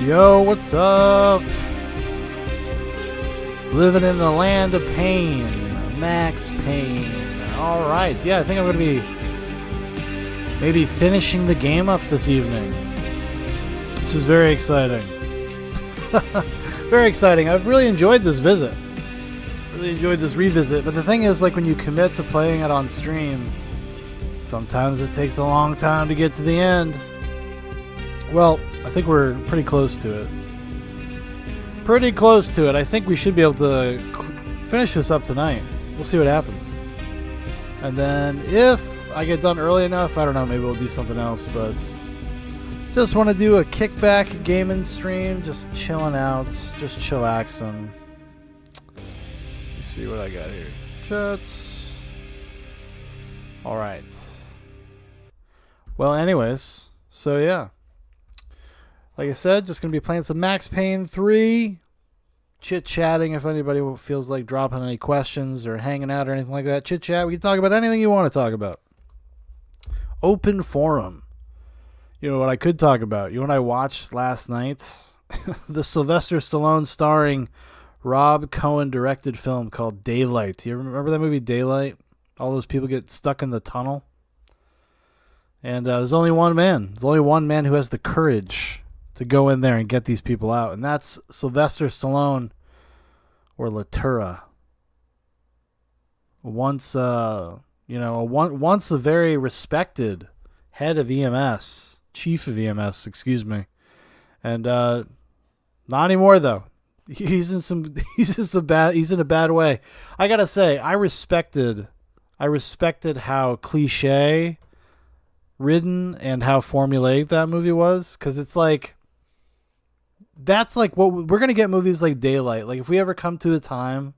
Yo, what's up? Living in the land of Payne. Max Payne. Alright, yeah, I think I'm going to be maybe finishing the game up this evening, which is very exciting. Very exciting. I've really enjoyed this visit. Really enjoyed this revisit, but the thing is, like, when you commit to playing it on stream, sometimes it takes a long time to get to the end. Well, I think we're pretty close to it. Pretty close to it. I think we should be able to finish this up tonight. We'll see what happens. And then if I get done early enough, I don't know, maybe we'll do something else, but just want to do a kickback gaming stream, just chilling out, just chillaxing. Let's see what I got here. Chats. Alright. Well, anyways, so yeah. Like I said, just going to be playing some Max Payne 3. Chit-chatting if anybody feels like dropping any questions or hanging out or anything like that. Chit-chat. We can talk about anything you want to talk about. Open forum. You know what I could talk about? You know what I watched last night? The Sylvester Stallone starring Rob Cohen directed film called Daylight. Do you remember that movie Daylight? All those people get stuck in the tunnel. And there's only one man. There's only one man who has the courage to go in there and get these people out. And that's Sylvester Stallone, or Latura. Once a very respected head of EMS, chief of EMS, excuse me. And not anymore though. He's in a bad way. I gotta say, I respected how cliche ridden and how formulaic that movie was, because it's like, that's like what we're gonna get, movies like Daylight. Like, if we ever come to a time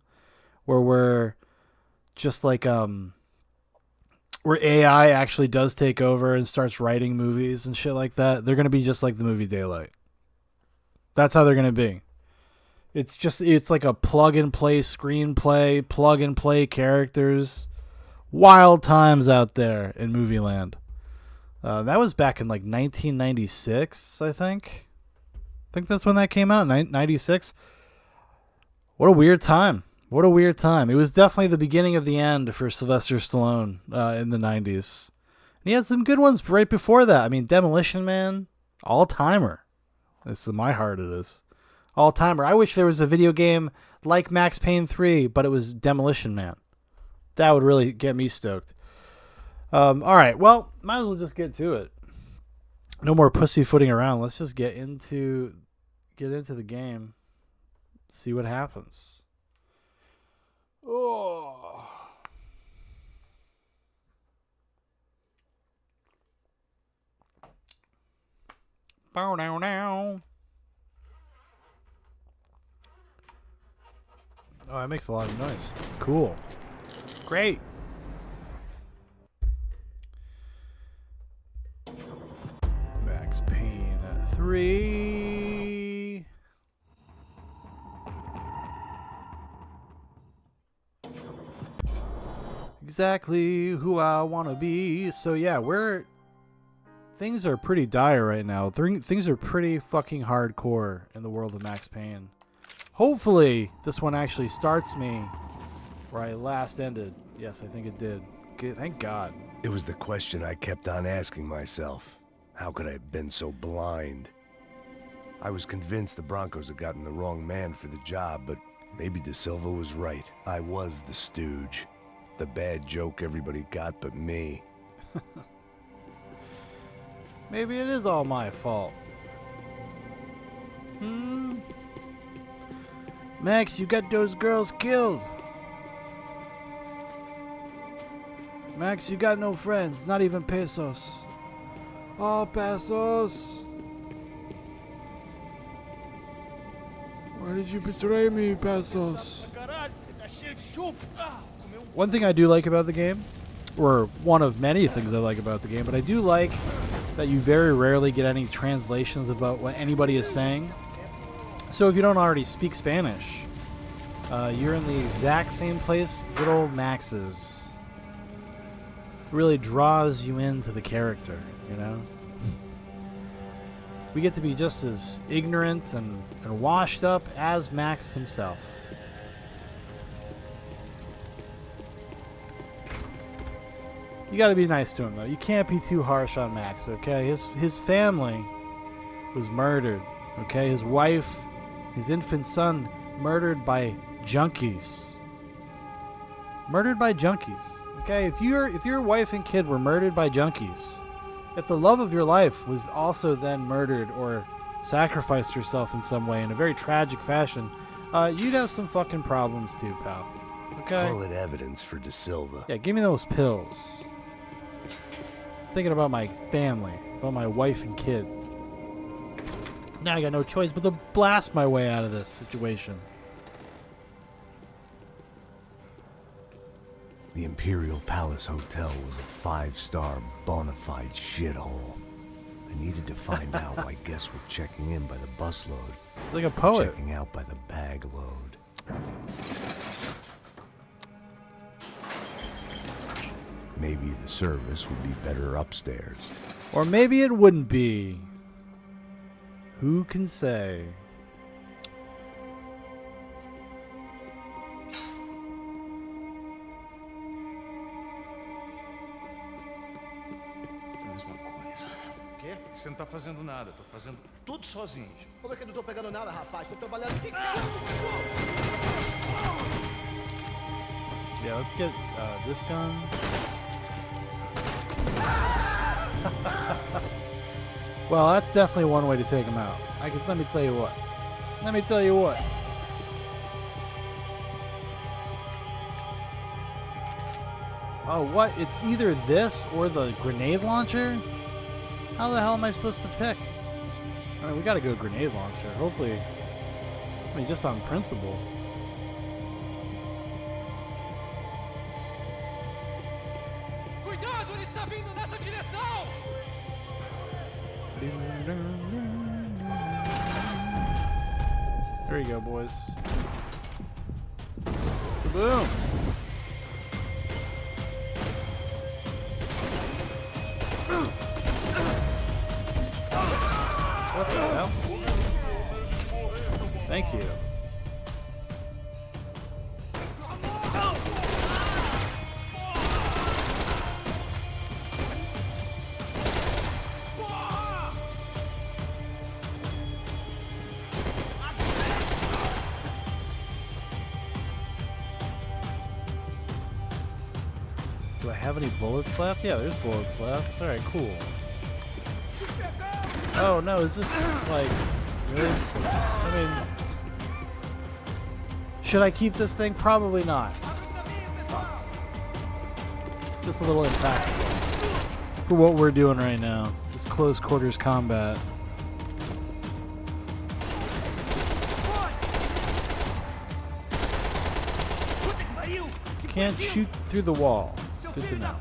where we're just like where AI actually does take over and starts writing movies and shit like that, they're gonna be just like the movie Daylight. That's how they're gonna be. It's like a plug and play screenplay, plug and play characters. Wild times out there in movie land. That was back in like 1996, I think. I think that's when that came out, 96. What a weird time. What a weird time. It was definitely the beginning of the end for Sylvester Stallone in the 90s. And he had some good ones right before that. I mean, Demolition Man, all-timer. This is my heart, it is. All-timer. I wish there was a video game like Max Payne 3, but it was Demolition Man. That would really get me stoked. All right, well, might as well just get to it. No more pussyfooting around. Let's just get into the game. See what happens. Oh. Bow now now. Oh, that makes a lot of noise. Cool. Great. Max Payne 3. Exactly who I want to be. So yeah, things are pretty dire right now. Things are pretty fucking hardcore in the world of Max Payne. Hopefully this one actually starts me where I last ended. Yes, I think it did. Good, thank God. It was the question I kept on asking myself. How could I have been so blind? I was convinced the Broncos had gotten the wrong man for the job, but maybe De Silva was right. I was the stooge. The bad joke everybody got but me. Maybe it is all my fault. Max, you got those girls killed. Max, you got no friends, not even pesos. Oh, pesos. Why did you betray me, pesos? One thing I do like about the game, or one of many things I like about the game, but I do like that you very rarely get any translations about what anybody is saying. So if you don't already speak Spanish, you're in the exact same place good old Max is. Really draws you into the character, you know? we get to be just as ignorant and washed up as Max himself. You gotta be nice to him, though. You can't be too harsh on Max, okay? His family was murdered, okay? His wife, his infant son, murdered by junkies. Murdered by junkies, okay? If your wife and kid were murdered by junkies, if the love of your life was also then murdered or sacrificed herself in some way in a very tragic fashion, you'd have some fucking problems too, pal. Okay? Call it evidence for De Silva. Yeah, give me those pills. Thinking about my family, about my wife and kid. Now I got no choice but to blast my way out of this situation. The Imperial Palace Hotel was a 5-star bona fide shithole. I needed to find out why guests were checking in by the busload. Like a poet. Checking out by the bag load. Maybe the service would be better upstairs. Or maybe it wouldn't be. Who can say? Mesma coisa. O quê? Você não tá fazendo nada. Tô fazendo tudo sozinho. Como é que eu não tô pegando nada, rapaz? Tô trabalhando. Yeah, let's get this gun. Well, that's definitely one way to take him out. Let me tell you what. Let me tell you what. Oh, what? It's either this or the grenade launcher? How the hell am I supposed to pick? I mean, we gotta go grenade launcher. Hopefully. I mean, just on principle. Cuidado, ele está vindo nessa direção! There you go, boys. Boom! What the hell? Thank you. Do I have any bullets left? Yeah, there's bullets left. Alright, cool. Oh no, is this like really? I mean, should I keep this thing? Probably not. It's just a little impactful for what we're doing right now. This close quarters combat. Can't shoot through the wall. Good to know.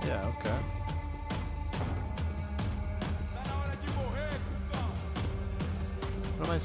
Yeah, okay. What am I...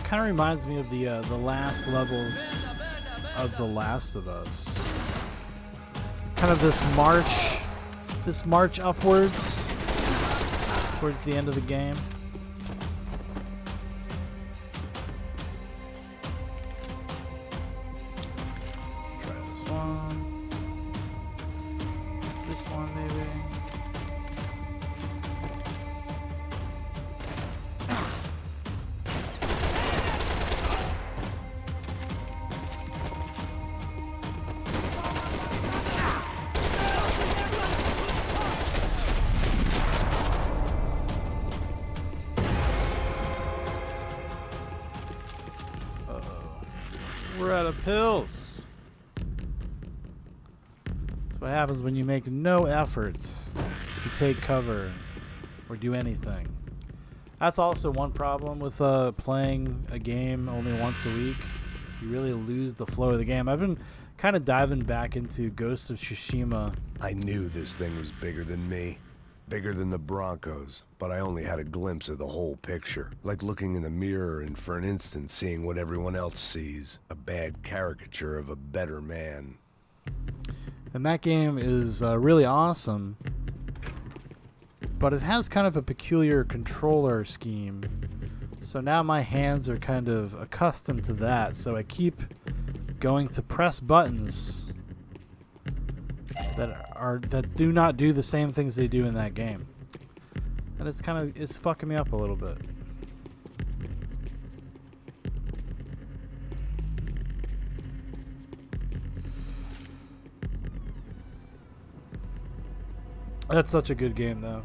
Kind of reminds me of the last levels of The Last of Us. Kind of this march upwards towards the end of the game. We're out of pills. That's what happens when you make no effort to take cover or do anything. That's also one problem with playing a game only once a week. You really lose the flow of the game. I've been kind of diving back into Ghost of Tsushima. I knew this thing was bigger than me. Bigger than the Broncos, but I only had a glimpse of the whole picture. Like looking in the mirror and for an instant seeing what everyone else sees. A bad caricature of a better man. And that game is really awesome. But it has kind of a peculiar controller scheme. So now my hands are kind of accustomed to that. So I keep going to press buttons that do not do the same things they do in that game. And it's fucking me up a little bit. That's such a good game though.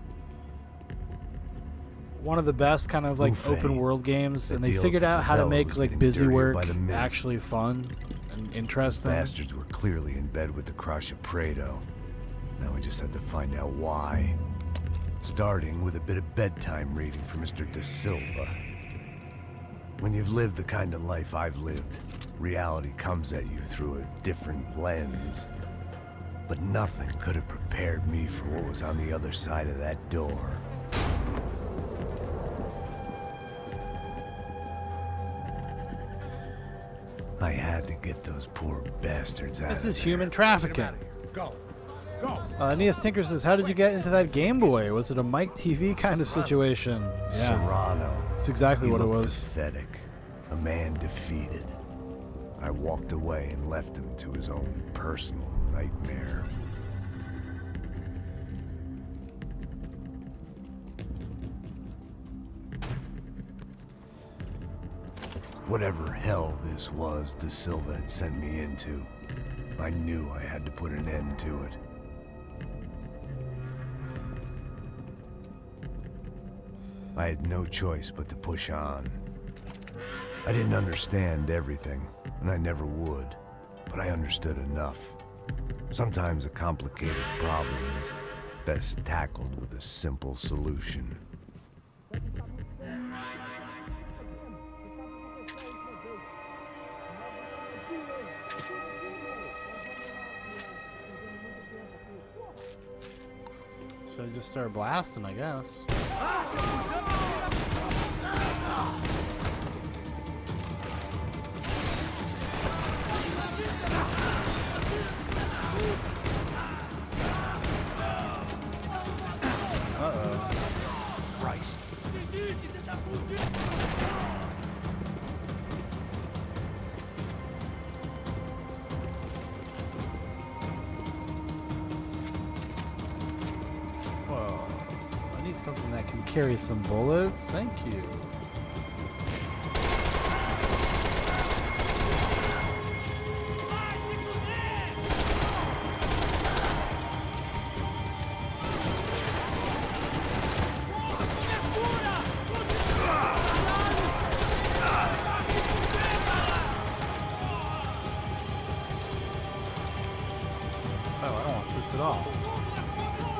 One of the best kind of like Buffet. open world games, The and they deal figured out how to hell make was like getting busy dirtier work by the minute. actually fun and interesting. Bastards were clearly in bed with the crush of Prado. Now we just had to find out why. Starting with a bit of bedtime reading for Mr. De Silva. When you've lived the kind of life I've lived, reality comes at you through a different lens. But nothing could have prepared me for what was on the other side of that door. I had to get those poor bastards out This of is there. human trafficking. Go. Go. Aeneas Tinker says, how did you get into that Game Boy? Was it a Mike TV kind of situation? Yeah, Serrano. that's exactly He what it looked was. pathetic. A man defeated. I walked away and left him to his own personal nightmare. Whatever hell this was De Silva had sent me into, I knew I had to put an end to it. I had no choice but to push on. I didn't understand everything, and I never would, but I understood enough. Sometimes a complicated problem is best tackled with a simple solution. Should I just start blasting, I guess? Uh-oh. Christ. Whoa. I need something that can carry some bullets. Thank you. Oh, I don't want this at all.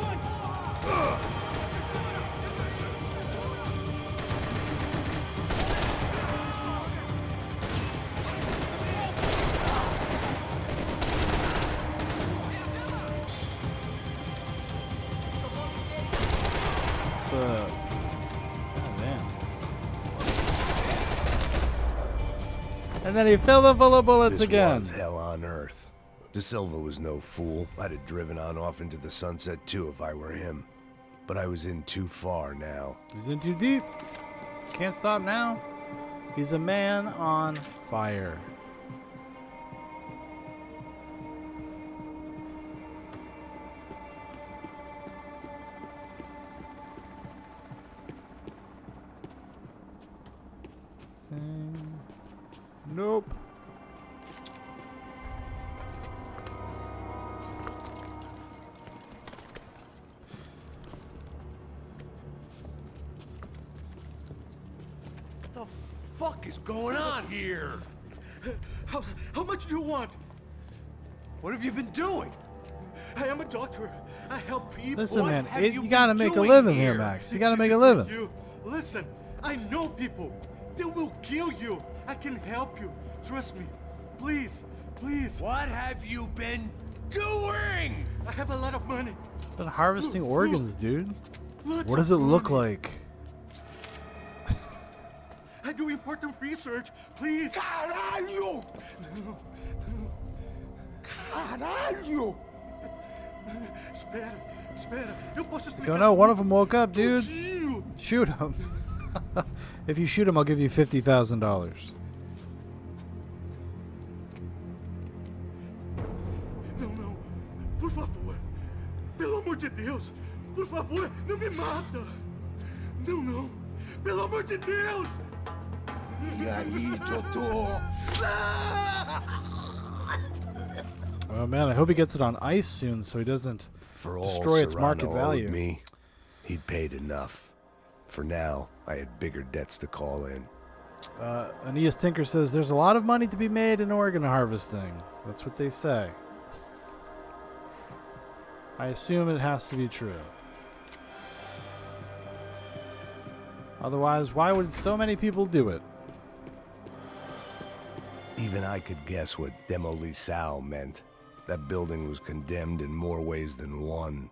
Oh, man. And then he filled it full of bullets This again. was hell on earth. De Silva was no fool. I'd have driven on off into the sunset too if I were him. But I was in too far now. He's in too deep. Can't stop now. He's a man on fire. Nope. What the fuck is going on here? How much do you want? What have you been doing? I am a doctor. I help people. Listen, man, have you you gotta been make a doing living here, here? Max. You It's gotta make easy a for living. you. Listen, I know people. They will kill you. I can help you. Trust me. Please, please. What have you been doing? I have a lot of money. Been harvesting Look, organs, dude. Lots What does of it look money. like? I do important research. Please. Caralho! Caralho! Espera, espera. Eu posso explicar. Go, no, one tudo. of them woke up, dude. Tudinho. Shoot him. If you shoot him, I'll give you $50,000. Não, não. Por favor. Pelo amor de Deus. Por favor, não me mata. Não, não. Pelo amor de Deus. E aí, doutor? Oh man, I hope he gets it on ice soon so he doesn't For all destroy its market Serrano value. owed me, he'd paid enough. For now, I had bigger debts to call in. Aeneas Tinker says there's a lot of money to be made in organ harvesting. That's what they say. I assume it has to be true. Otherwise, why would so many people do it? Even I could guess what demolisão meant. That building was condemned in more ways than one.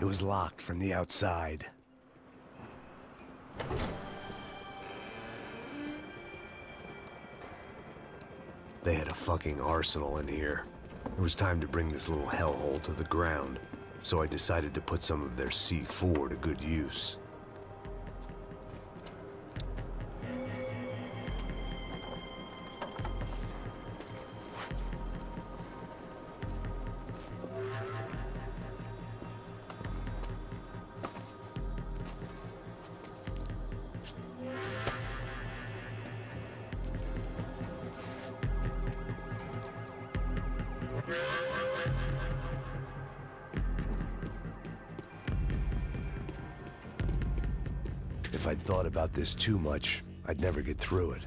It was locked from the outside. They had a fucking arsenal in here. It was time to bring this little hellhole to the ground, so I decided to put some of their C4 to good use. If I'd thought about this too much, I'd never get through it.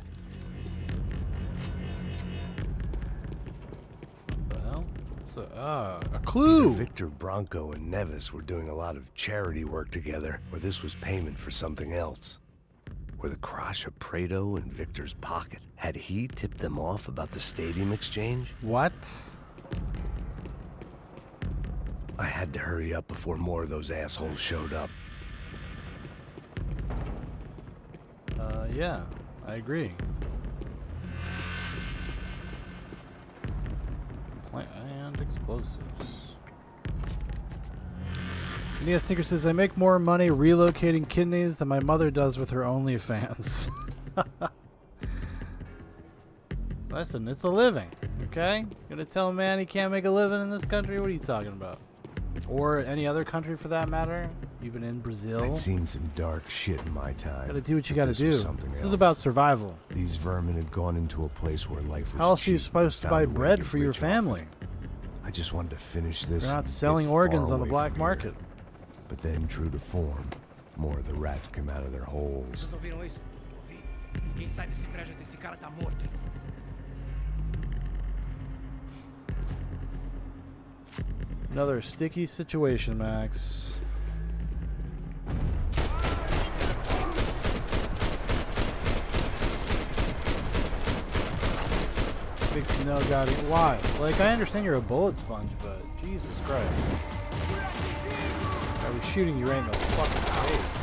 What the hell? So, a Either clue! Victor Bronco and Nevis were doing a lot of charity work together, or this was payment for something else. Were the Crash of Prado in Victor's pocket? Had he tipped them off about the stadium exchange? What? I had to hurry up before more of those assholes showed up. Yeah, I agree. Plant and explosives. Aeneas Tinker says, I make more money relocating kidneys than my mother does with her OnlyFans. Listen, it's a living, okay? Gonna tell a man he can't make a living in this country? What are you talking about? Or any other country for that matter? Even in Brazil? I'd seen some dark shit in my time. Gotta do what you but gotta this do. was This something is else. about survival. These vermin had gone into a place where life was How else are you cheap supposed to and buy found a way bread get for your rich off it. family? I just wanted to finish this. They're not and selling get organs far on the away black from market. here. But then, true to form, more of the rats come out of their holes. Vocês ouviram isso? Ouvi. Quem sai desse prédio desse cara tá morto. Another sticky situation, Max. Big no got it. Why? Like, I understand you're a bullet sponge, but Jesus Christ. I was shooting you right in the fucking face.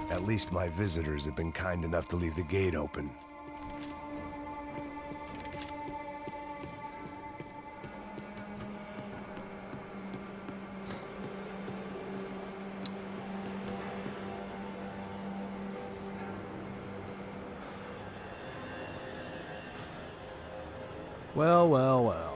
At least my visitors have been kind enough to leave the gate open. Well, well, well.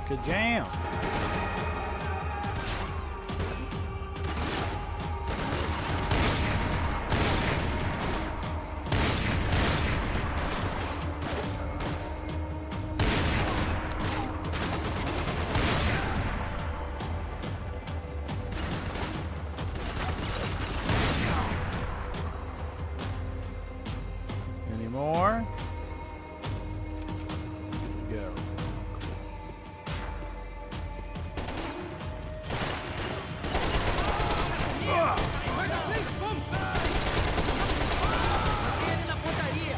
Good jam. Any more? Go. Ele na pontaria.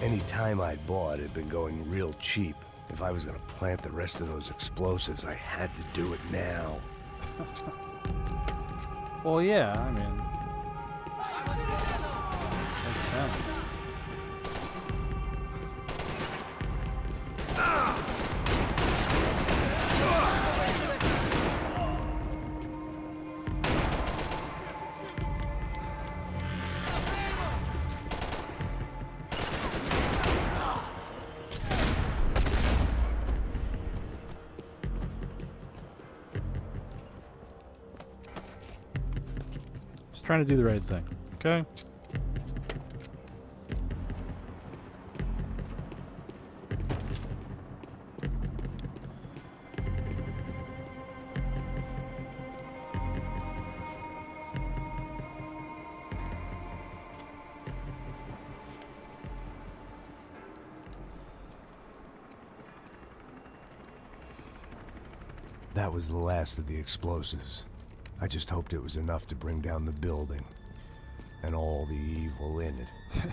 Any time I'd bought had been going real cheap. If I was gonna plant the rest of those explosives, I had to do it now. Well, yeah, I mean, makes sense. Just trying to do the right thing, okay? That was the last of the explosives. I just hoped it was enough to bring down the building. And all the evil in it.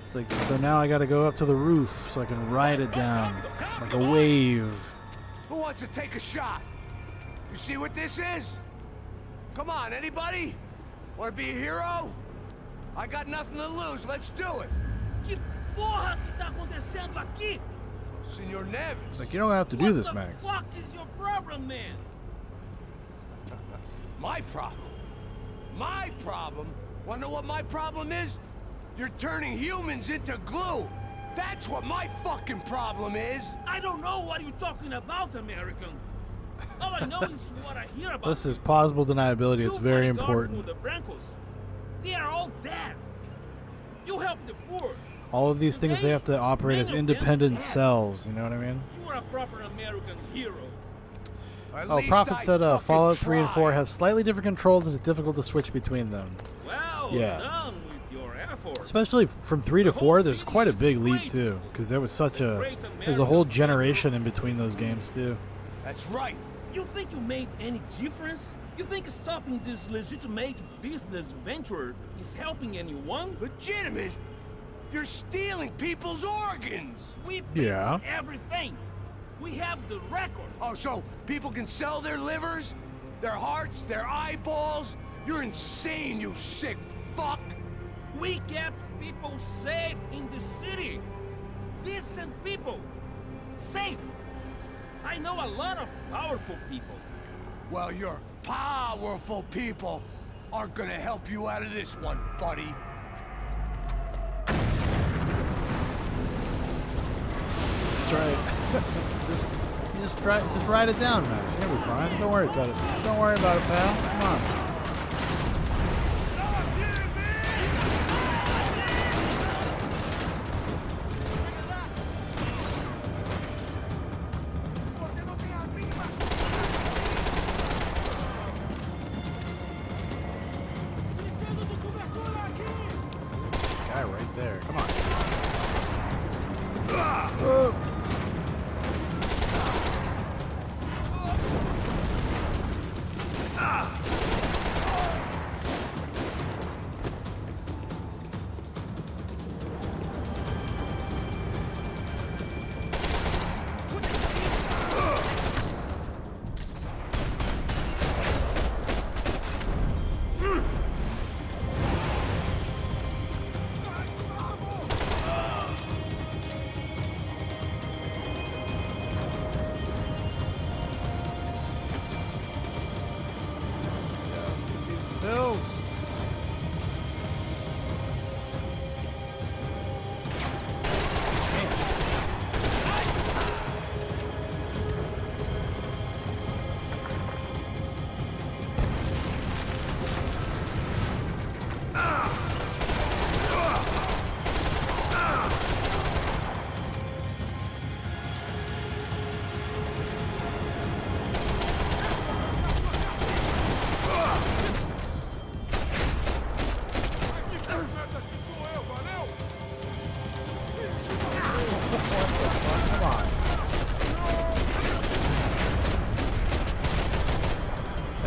It's like, so now I gotta go up to the roof so I can ride it down like a wave. Who wants to take a shot? You see what this is? Come on, anybody? Want to be a hero? I got nothing to lose. Let's do it. Que porra que tá acontecendo aqui? Senor Neves. It's like, you don't have to do this, Max. What the fuck is your problem, man? My problem? My problem? Wanna know what my problem is? You're turning humans into glue. That's what my fucking problem is. I don't know what you're talking about, American. All I know is what I hear about. This is plausible deniability. It's You very bodyguard important. For the Brancos. They are all dead. You help the poor. All of these things, they have to operate as independent cells. You know what I mean? You are a proper American hero. At Oh, least Prophet I said fucking Fallout 3 and 4 tried. have slightly different controls and it's difficult to switch between them. Well Yeah. done with your effort. Especially from 3 to The 4, whole there's city quite a is big leap great. too. Because there was such a... Great There's a whole American generation in between those games too. That's right. You think you made any difference? You think stopping this legitimate business venture is helping anyone? Legitimate? You're stealing people's organs. We pay Yeah. for everything. We have the records. Oh, so people can sell their livers, their hearts, their eyeballs? You're insane, you sick fuck. We kept people safe in the city. Decent people. Safe. I know a lot of powerful people. Well, your powerful people aren't gonna help you out of this one, buddy. That's right. just write it down, Max. You're gonna be fine. Don't worry about it. Don't worry about it, pal. Come on.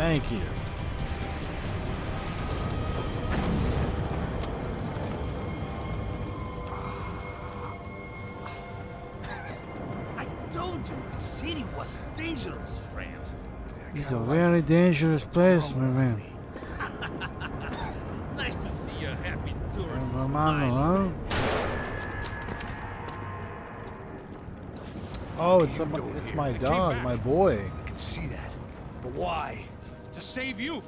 Thank you. I told you the city was dangerous, friend. It's a very dangerous place, my man. Nice to see a happy tourist Hermano, smiling. huh? Oh, it's my dog, my boy. I can see that. But why? To save you.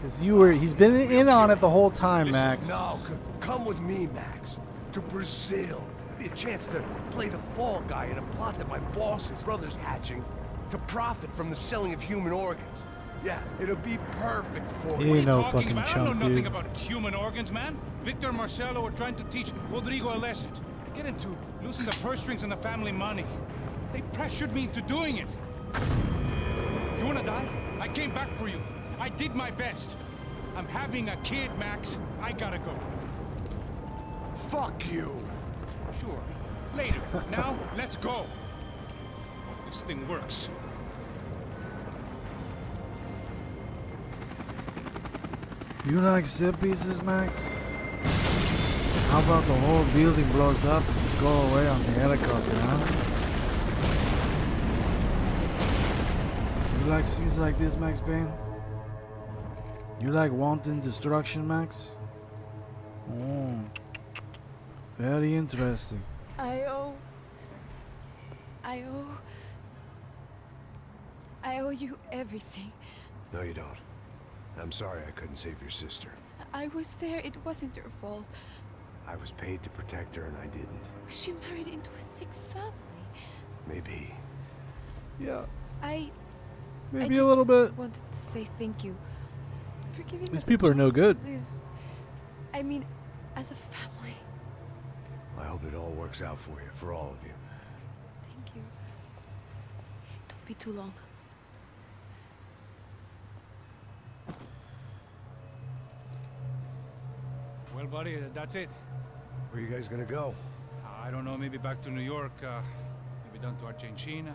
Cause he's been in on it the whole time, Max. No, come with me, Max. To Brazil. Be a chance to play the fall guy in a plot that my boss's brother's hatching to profit from the selling of human organs. Yeah, it'll be perfect for He you. ain't no Talking fucking about? I don't know chump, nothing dude. about human organs, man. Victor and Marcelo were trying to teach Rodrigo a lesson. Get into losing the purse strings and the family money. They pressured me into doing it. You wanna die? I came back for you. I did my best. I'm having a kid, Max. I gotta go. Fuck you. Sure. Later. Now, let's go. Hope this thing works. You like set pieces, Max? How about the whole building blows up and you go away on the helicopter, huh? You like scenes like this, Max Payne? You like wanton destruction, Max? Oh, very interesting. I owe you everything. No, you don't. I'm sorry I couldn't save your sister. I was there. It wasn't your fault. I was paid to protect her and I didn't. She married into a sick family. Maybe. Yeah, I maybe just a little bit. wanted to say thank you for giving These us people a are no chance to good. live. I mean, as a family. I hope it all works out for you, for all of you. Thank you. Don't be too long. Well, buddy, that's it. Where are you guys gonna go? I don't know, maybe back to New York, maybe down to Argentina.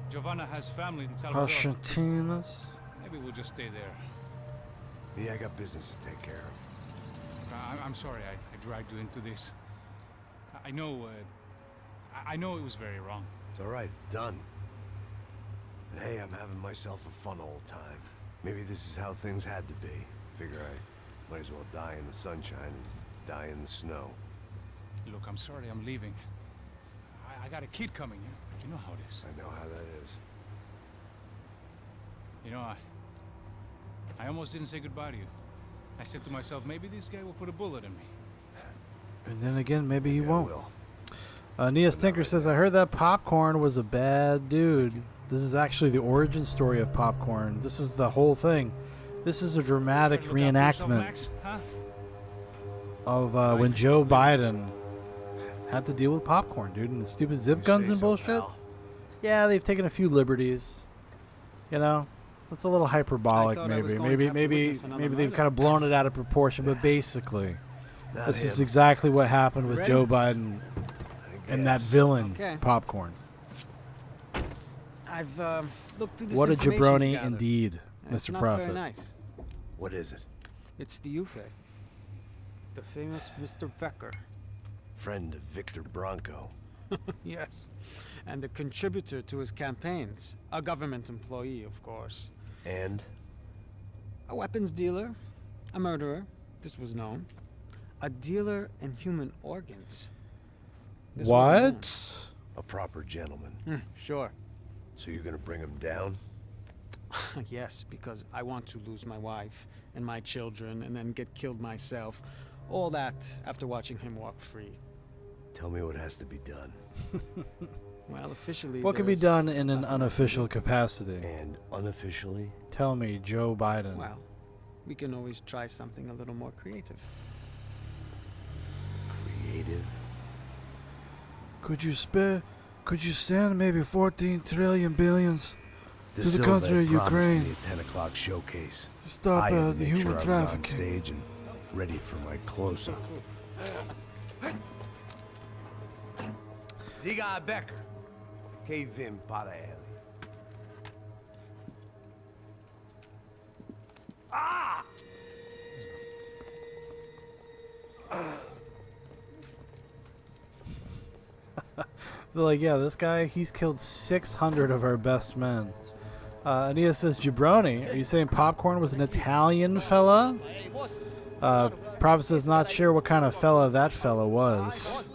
Giovanna has family in Salvador. Argentinas. Maybe we'll just stay there. Yeah, I got business to take care of. I'm sorry I dragged you into this. I know, I know it was very wrong. It's all right, it's done. And hey, I'm having myself a fun old time. Maybe this is how things had to be. Figure I might as well die in the sunshine as die in the snow. Look, I'm sorry I'm leaving. I got a kid coming, you know how it is. I know how that is. You know, I almost didn't say goodbye to you. I said to myself, maybe this guy will put a bullet in me. And then again, maybe he Yeah, I won't. will. Nia Stinker says, I heard that Popcorn was a bad dude. This is actually the origin story of Popcorn. This is the whole thing. This is a dramatic Look out for yourself, reenactment Max, huh? of Life when is Joe still living. Biden had to deal with popcorn, dude, and the stupid zip You guns say and so, bullshit. pal. Yeah, they've taken a few liberties. You know, that's a little hyperbolic, I thought I was maybe. going to have to Maybe witness another they've murder. kind of blown it out of proportion. But basically, Not this is him, exactly what happened with Ready? Joe Biden I and that guess. villain, Okay. Popcorn. I've looked through this What a information jabroni gathered, indeed, and it's Mr. not Prophet. very nice. What is it? It's the Ufe, the famous Mr. Becker. Friend of Victor Bronco. Yes, and a contributor to his campaigns. A government employee, of course. And? A weapons dealer, a murderer. This was known. A dealer in human organs. This wasn't known. What? A proper gentleman. Sure. So you're gonna bring him down? Yes, because I want to lose my wife and my children and then get killed myself. All that after watching him walk free. Tell me what has to be done. Well, officially. What can be there's done in an nothing I can unofficial do. capacity? And unofficially? Tell me, Joe Biden. Well, we can always try something a little more creative. Creative? Could you send maybe 14 trillion billions De to the Silva country of had promised me Ukraine a 10 o'clock showcase. to stop I had to the make human sure I was on trafficking? stage and ready for my close-up. Diga Becker. Que vim para ele. They're like, yeah, this guy, he's killed 600 of our best men. Ania says, Jabroni, are you saying Popcorn was an Italian fella? Prophet says, not sure what kind of fella that fella was.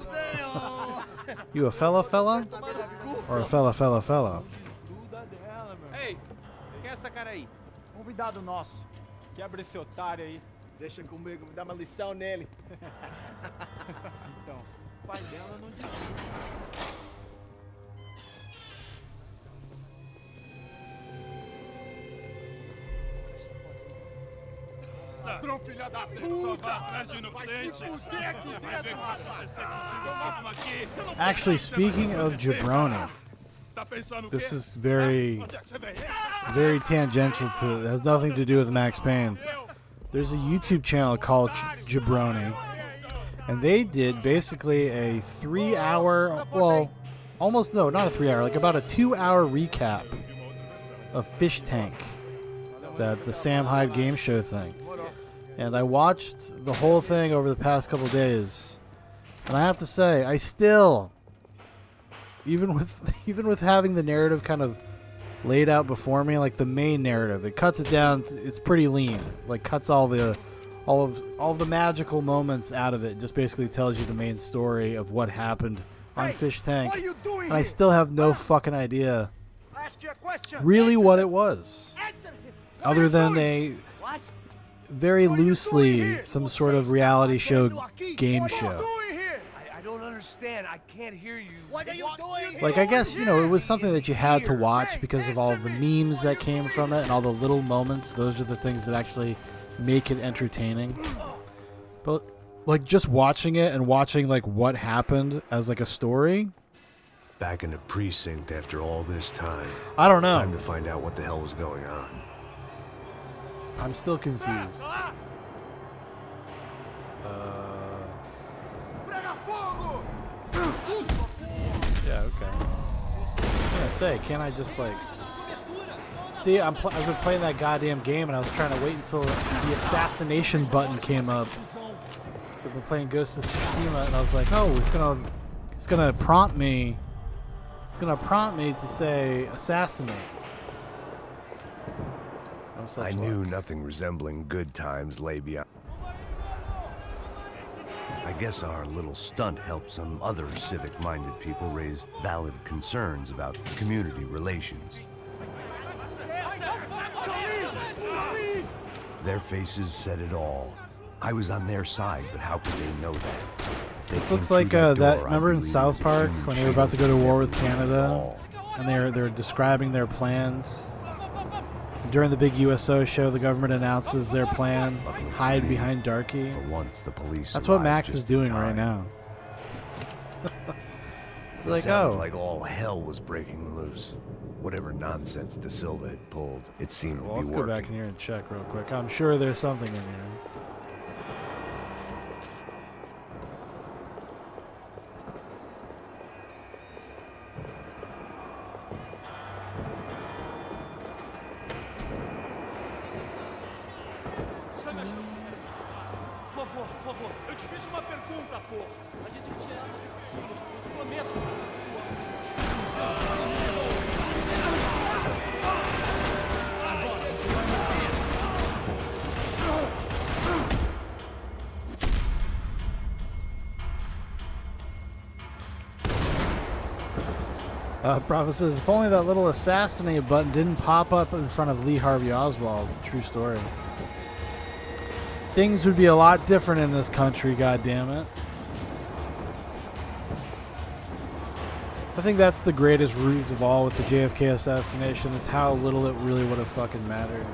You a fella? Or a fella? Ei, quem é essa cara aí? Convidado nosso. Quebra esse otário aí. Deixa comigo, me dá uma lição nele. Então, o pai dela não diz. Ladrão, filha da puta! Vai atrás de inocentes! Vai ver pra aparecer contigo mesmo aqui! Actually, speaking of jabroni, Tá pensando o this quê? is very, Onde é que você vem? very tangential to, it has nothing to do with Max Payne. There's a YouTube channel called Jabroni, and they did basically a 3-hour, well, almost, no, not a 3-hour, like about a 2-hour recap of Fish Tank, the Sam Hyde game show thing. And I watched the whole thing over the past couple days, and I have to say, I still, even with having the narrative kind of laid out before me, like the main narrative, it cuts it down. It's pretty lean. Like cuts all of the magical moments out of it. Just basically tells you the main story of what happened on Fish Tank. What are you doing And I here? still have no fucking idea Ask you a question. really Answer what it. it was, Answer him. What other are you than doing? a What? very What are you doing loosely here? some sort of reality show game What are show. you doing here? I don't understand. I can't hear you. What are you doing here? Like, I guess, you know, it was something that you had to watch because of all of the memes that came from it and all the little moments. Those are the things that actually make it entertaining. But, like, just watching it and watching, like, what happened as, like, a story, Back in the precinct after all this time. I don't know. Time to find out what the hell was going on. I'm still confused. Yeah, okay. I was gonna say, can't I just, like... See, I've been playing that goddamn game, and I was trying to wait until the assassination button came up. So I've been playing Ghost of Tsushima, and I was like, oh, it's gonna prompt me. It's gonna prompt me to say assassinate. No such I luck. knew nothing resembling good times lay beyond. I guess our little stunt helped some other civic-minded people raise valid concerns about community relations. Their faces said it all. I was on their side, but how could they know that? If they This came looks like through the that. door, I Remember in believe South it was a Park human when they were about to go to war with shield Canada, all. and they're describing their plans. During the big USO show, the government announces their plan: hide behind Darky. For once, the police. That's what arrived Max just is doing in right time. now. It Like, sounded oh, like all hell was breaking loose. Whatever nonsense De Silva had pulled, it seemed well, to let's be go working. back in here and check real quick. I'm sure there's something in here. Por favor, eu te fiz uma pergunta, pô. A gente vai tirar eu prometo. Prophet says, if only that little assassinate button didn't pop up in front of Lee Harvey Oswald. True story. Things would be a lot different in this country, goddammit. I think that's the greatest ruse of all with the JFK assassination. It's how little it really would have fucking mattered.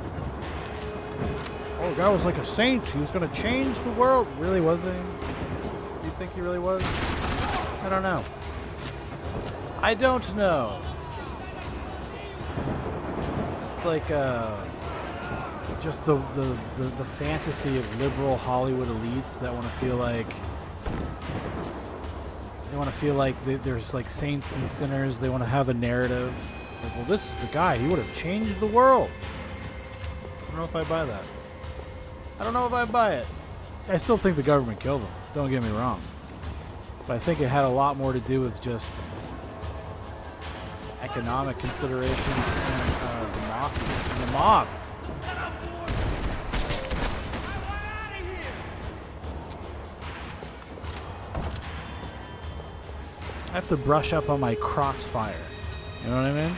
Oh, the guy was like a saint. He was going to change the world. Really, was he? You think he really was? I don't know. I don't know. It's like just the fantasy of liberal Hollywood elites that want to feel like there's like saints and sinners. They want to have a narrative. Like, well, this is the guy. He would have changed the world. I don't know if I buy that. I don't know if I buy it. I still think the government killed him. Don't get me wrong. But I think it had a lot more to do with just economic considerations and the mafia and the mob. I have to brush up on my crossfire. You know what I mean?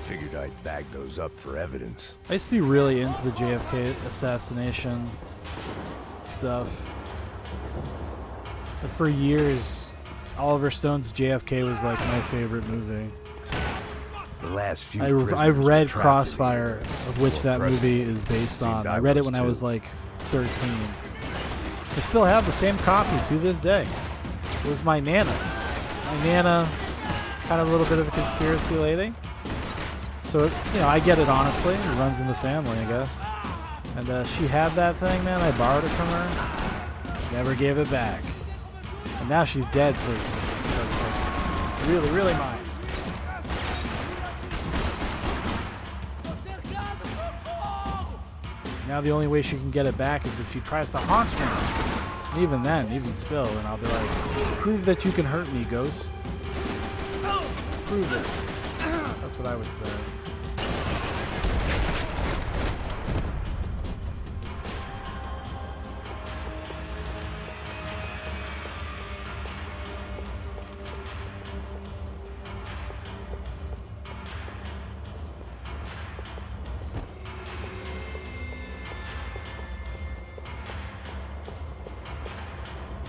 Figured I'd bag those up for evidence. I used to be really into the JFK assassination stuff. But for years, Oliver Stone's JFK was like my favorite movie. The last few I've read Crossfire, of which that movie is based on. I read it when I was like 13. I still have the same copy to this day. It was my Nana's. My Nana had a little bit of a conspiracy lady. So, you know, I get it honestly. It runs in the family, I guess. And she had that thing, man. I borrowed it from her. Never gave it back. And now she's dead, so it's really, really mine. Now the only way she can get it back is if she tries to haunt me. And even then, even still, and I'll be like, prove that you can hurt me, ghost. Prove it. That's what I would say.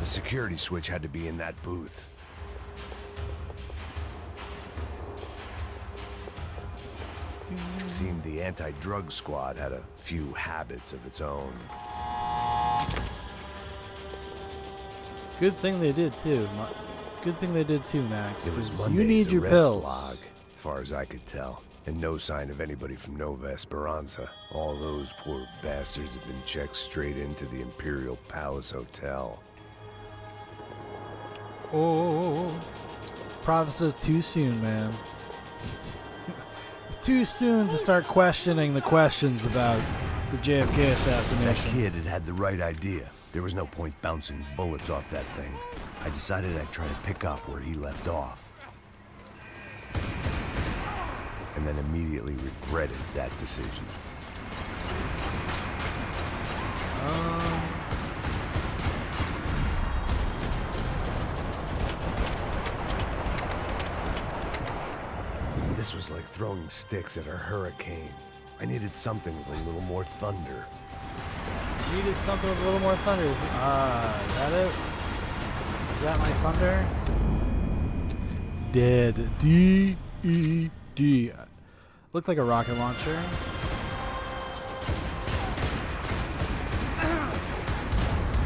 The security switch had to be in that booth. Seemed the anti-drug squad had a few habits of its own. Good thing they did too. Good thing they did too, Max. It was 'cause Monday's you need your arrest pills. log, as far as I could tell. And no sign of anybody from Nova Esperanza. All those poor bastards have been checked straight into the Imperial Palace Hotel. Oh, Prophet says too soon, man. It's too soon to start questioning the questions about the JFK That assassination. kid had the right idea. There was no point bouncing bullets off that thing. I decided I'd try to pick up where he left off. And then immediately regretted that decision. This was like throwing sticks at a hurricane. I needed something with a little more thunder. Needed something with a little more thunder. Is that it? Is that my thunder? Dead. D-E-D. Looked like a rocket launcher.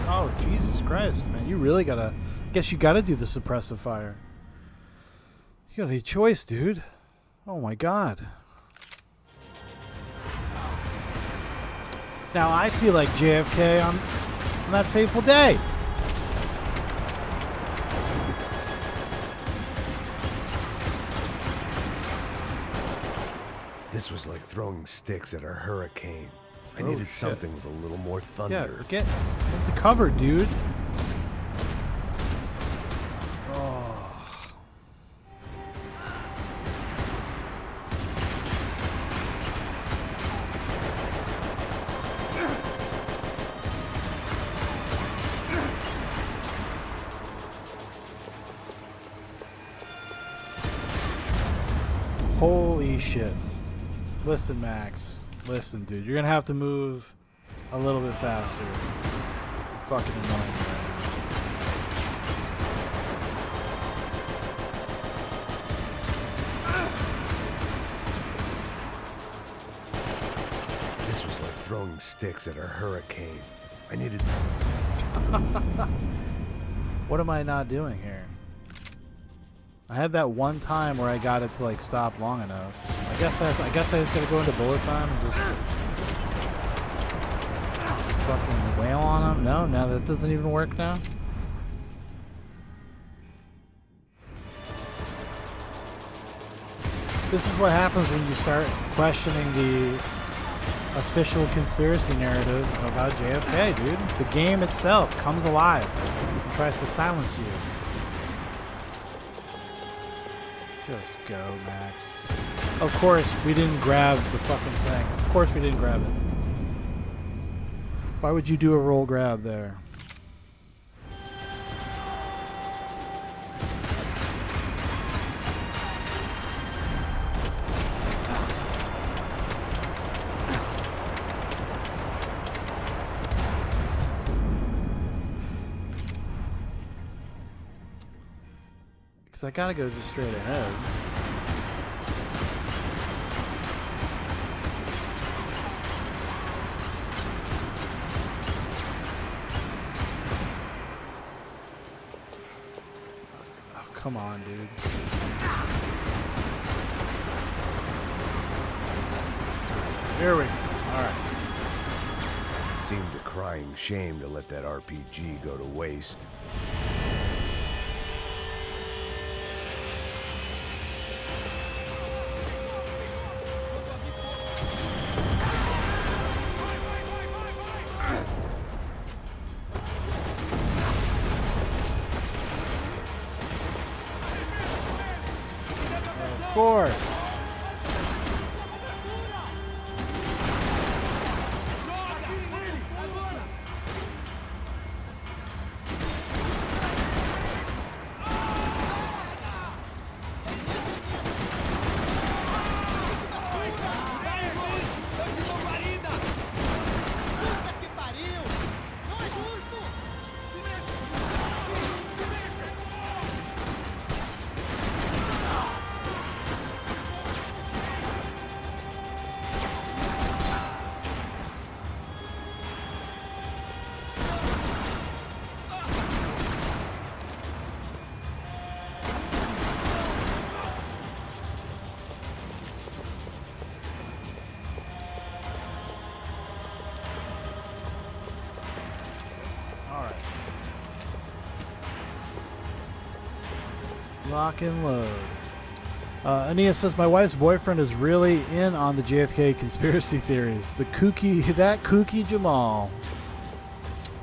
Oh, Jesus Christ, man. You really gotta... Guess you gotta do the suppressive fire. You got any choice, dude. Oh my God. Now I feel like JFK on that fateful day. This was like throwing sticks at a hurricane. I needed something with a little more thunder. Yeah, get into cover, dude. Oh. Holy shit. Listen, Max. Listen, dude. You're gonna have to move a little bit faster. You're fucking annoying, man. This was like throwing sticks at a hurricane. I needed... What am I not doing here? I had that one time where I got it to like stop long enough. I guess I just gotta go into bullet time and just fucking wail on him. No, that doesn't even work now. This is what happens when you start questioning the official conspiracy narrative about JFK, dude. The game itself comes alive and tries to silence you. Just go, Max. Of course, we didn't grab the fucking thing. Of course we didn't grab it. Why would you do a roll grab there? Because I gotta go just straight ahead. Oh, come on, dude. Here we go. Alright. Seemed a crying shame to let that RPG go to waste. Of course. Puta que pariu! Não é justo! Se mexa! Se mexa! Alright. Lock and load. Ania says, my wife's boyfriend is really in on the JFK conspiracy theories. That kooky Jamal.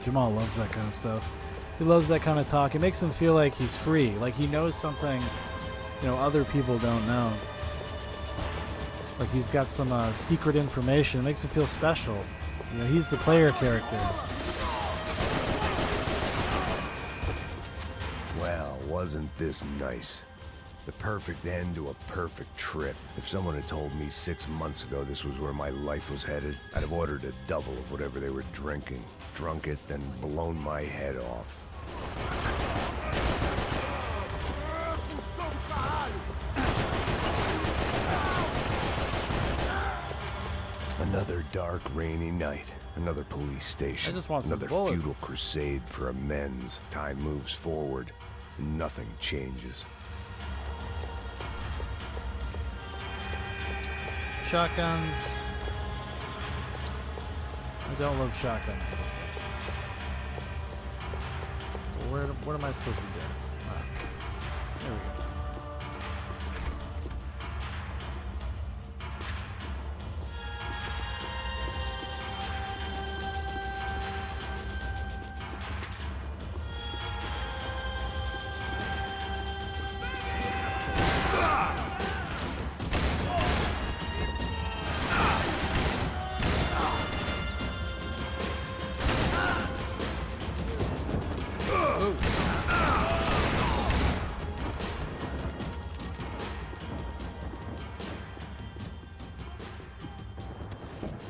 Jamal loves that kind of stuff. He loves that kind of talk. It makes him feel like he's free, like he knows something, other people don't know. Like he's got some secret information. It makes him feel special. He's the player character. Well, wasn't this nice? The perfect end to a perfect trip. If someone had told me 6 months ago this was where my life was headed, I'd have ordered a double of whatever they were drinking, drunk it, then blown my head off. Another dark, rainy night. Another police station. I just want some Another bullets. futile crusade for amends. Time moves forward, and nothing changes. Shotguns. I don't love shotguns for this game. What am I supposed to do? There we go.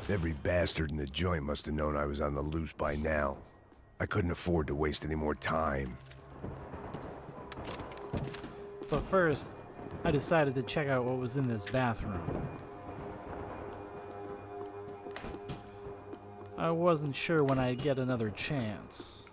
Every bastard in the joint must have known I was on the loose by now. I couldn't afford to waste any more time. But first, I decided to check out what was in this bathroom. I wasn't sure when I'd get another chance.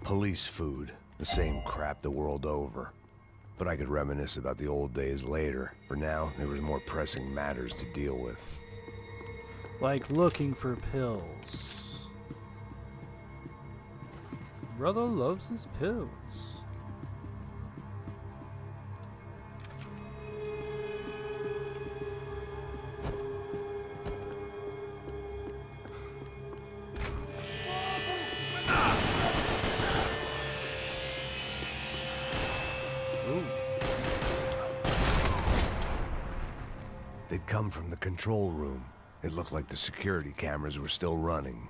Police food. The same crap the world over. But I could reminisce about the old days later. For now, there was more pressing matters to deal with. Like looking for pills. Brother loves his pills. They'd come from the control room. It looked like the security cameras were still running.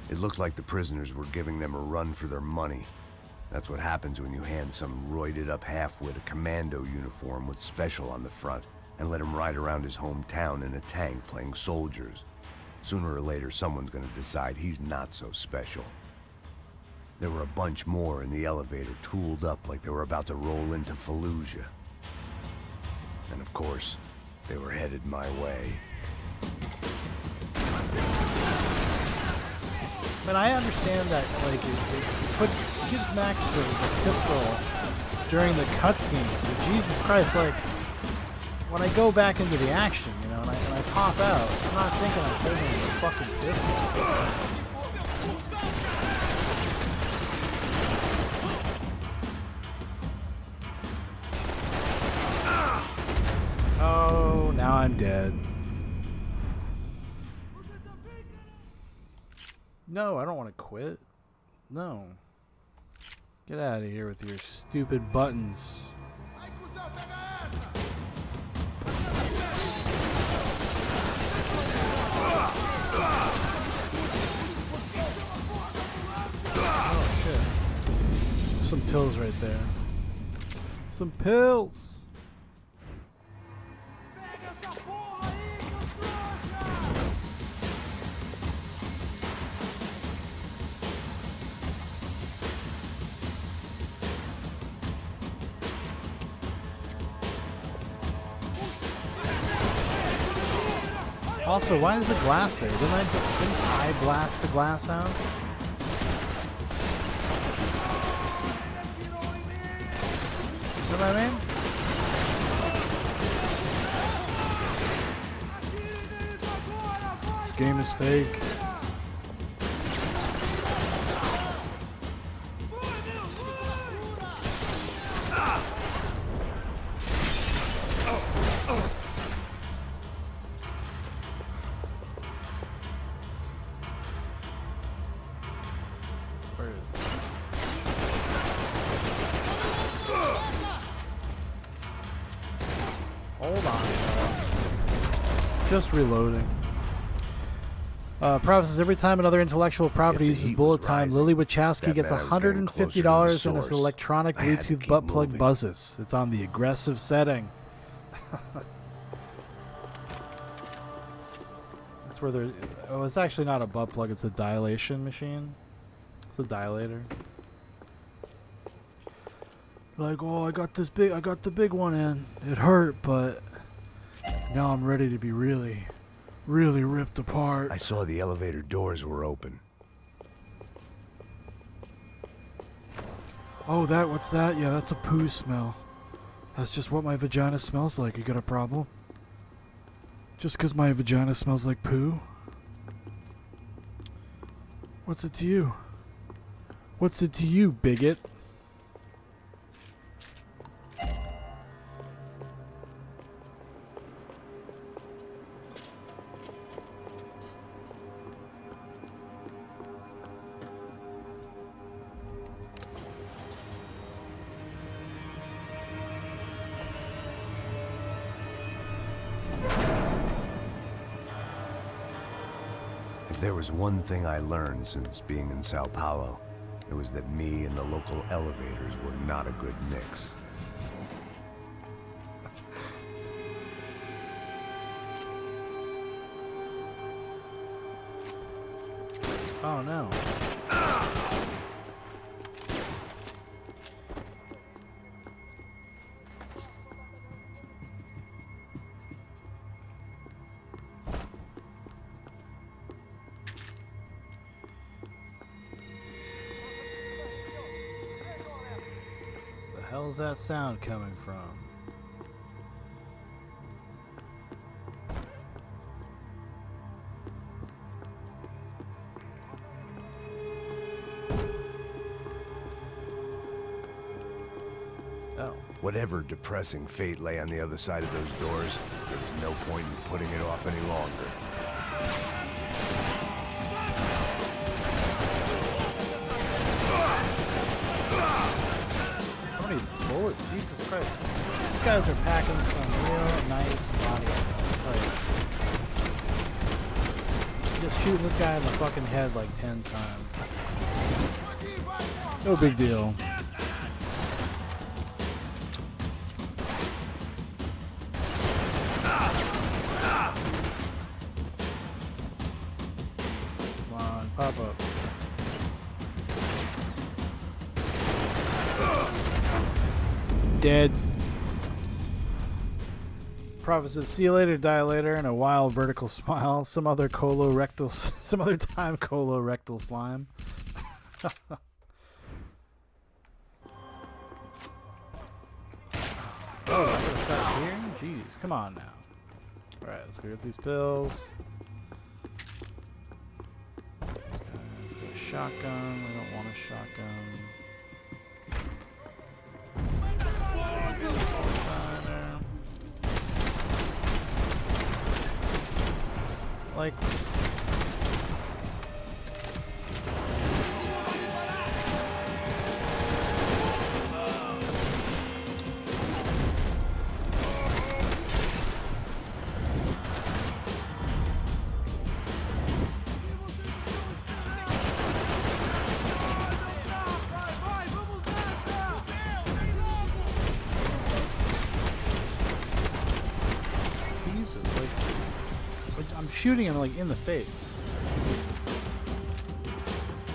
It looked like the prisoners were giving them a run for their money. That's what happens when you hand some roided-up halfwit a commando uniform with special on the front and let him ride around his hometown in a tank playing soldiers. Sooner or later, someone's gonna decide he's not so special. There were a bunch more in the elevator, tooled up like they were about to roll into Fallujah. And of course, they were headed my way. But I understand that, like, it gives Max the pistol during the cutscenes, but Jesus Christ, like, when I go back into the action, you know, and I pop out, I'm not thinking I'm holding the fucking pistol. Oh, now I'm dead. No, I don't want to quit. No. Get out of here with your stupid buttons. Oh shit. Some pills right there. Some pills. Also, why is the glass there? Didn't I blast the glass out? You know what I mean? This game is fake. Hold on. Just reloading. Promises every time another intellectual property uses bullet time, Lily Wachowski gets $150 and his electronic Bluetooth butt plug buzzes. It's on the aggressive setting. That's where they're. Oh, it's actually not a butt plug. It's a dilation machine. It's a dilator. Like, oh, I got the big one in. It hurt, but now I'm ready to be really ripped apart. I saw the elevator doors were open. Oh, what's that? Yeah, that's a poo smell. That's just what my vagina smells like. You got a problem? Just 'cause my vagina smells like poo? What's it to you? What's it to you, bigot? If there was one thing I learned since being in Sao Paulo, it was that me and the local elevators were not a good mix. Oh no. hell's that sound coming from? Oh. Whatever depressing fate lay on the other side of those doors, there was no point in putting it off any longer. How many bullets? Jesus Christ. These guys are packing some real nice body armor. Just shooting this guy in the fucking head like 10 times. No big deal. Come on, pop up. Dead. Prophet says, "See you later, die later," and a wild vertical smile. Some other time colorectal slime. Oh, I gotta start here? Jeez, come on now. Alright, let's go get these pills. Let's go shotgun. I don't want a shotgun. Like, I'm shooting him like in the face.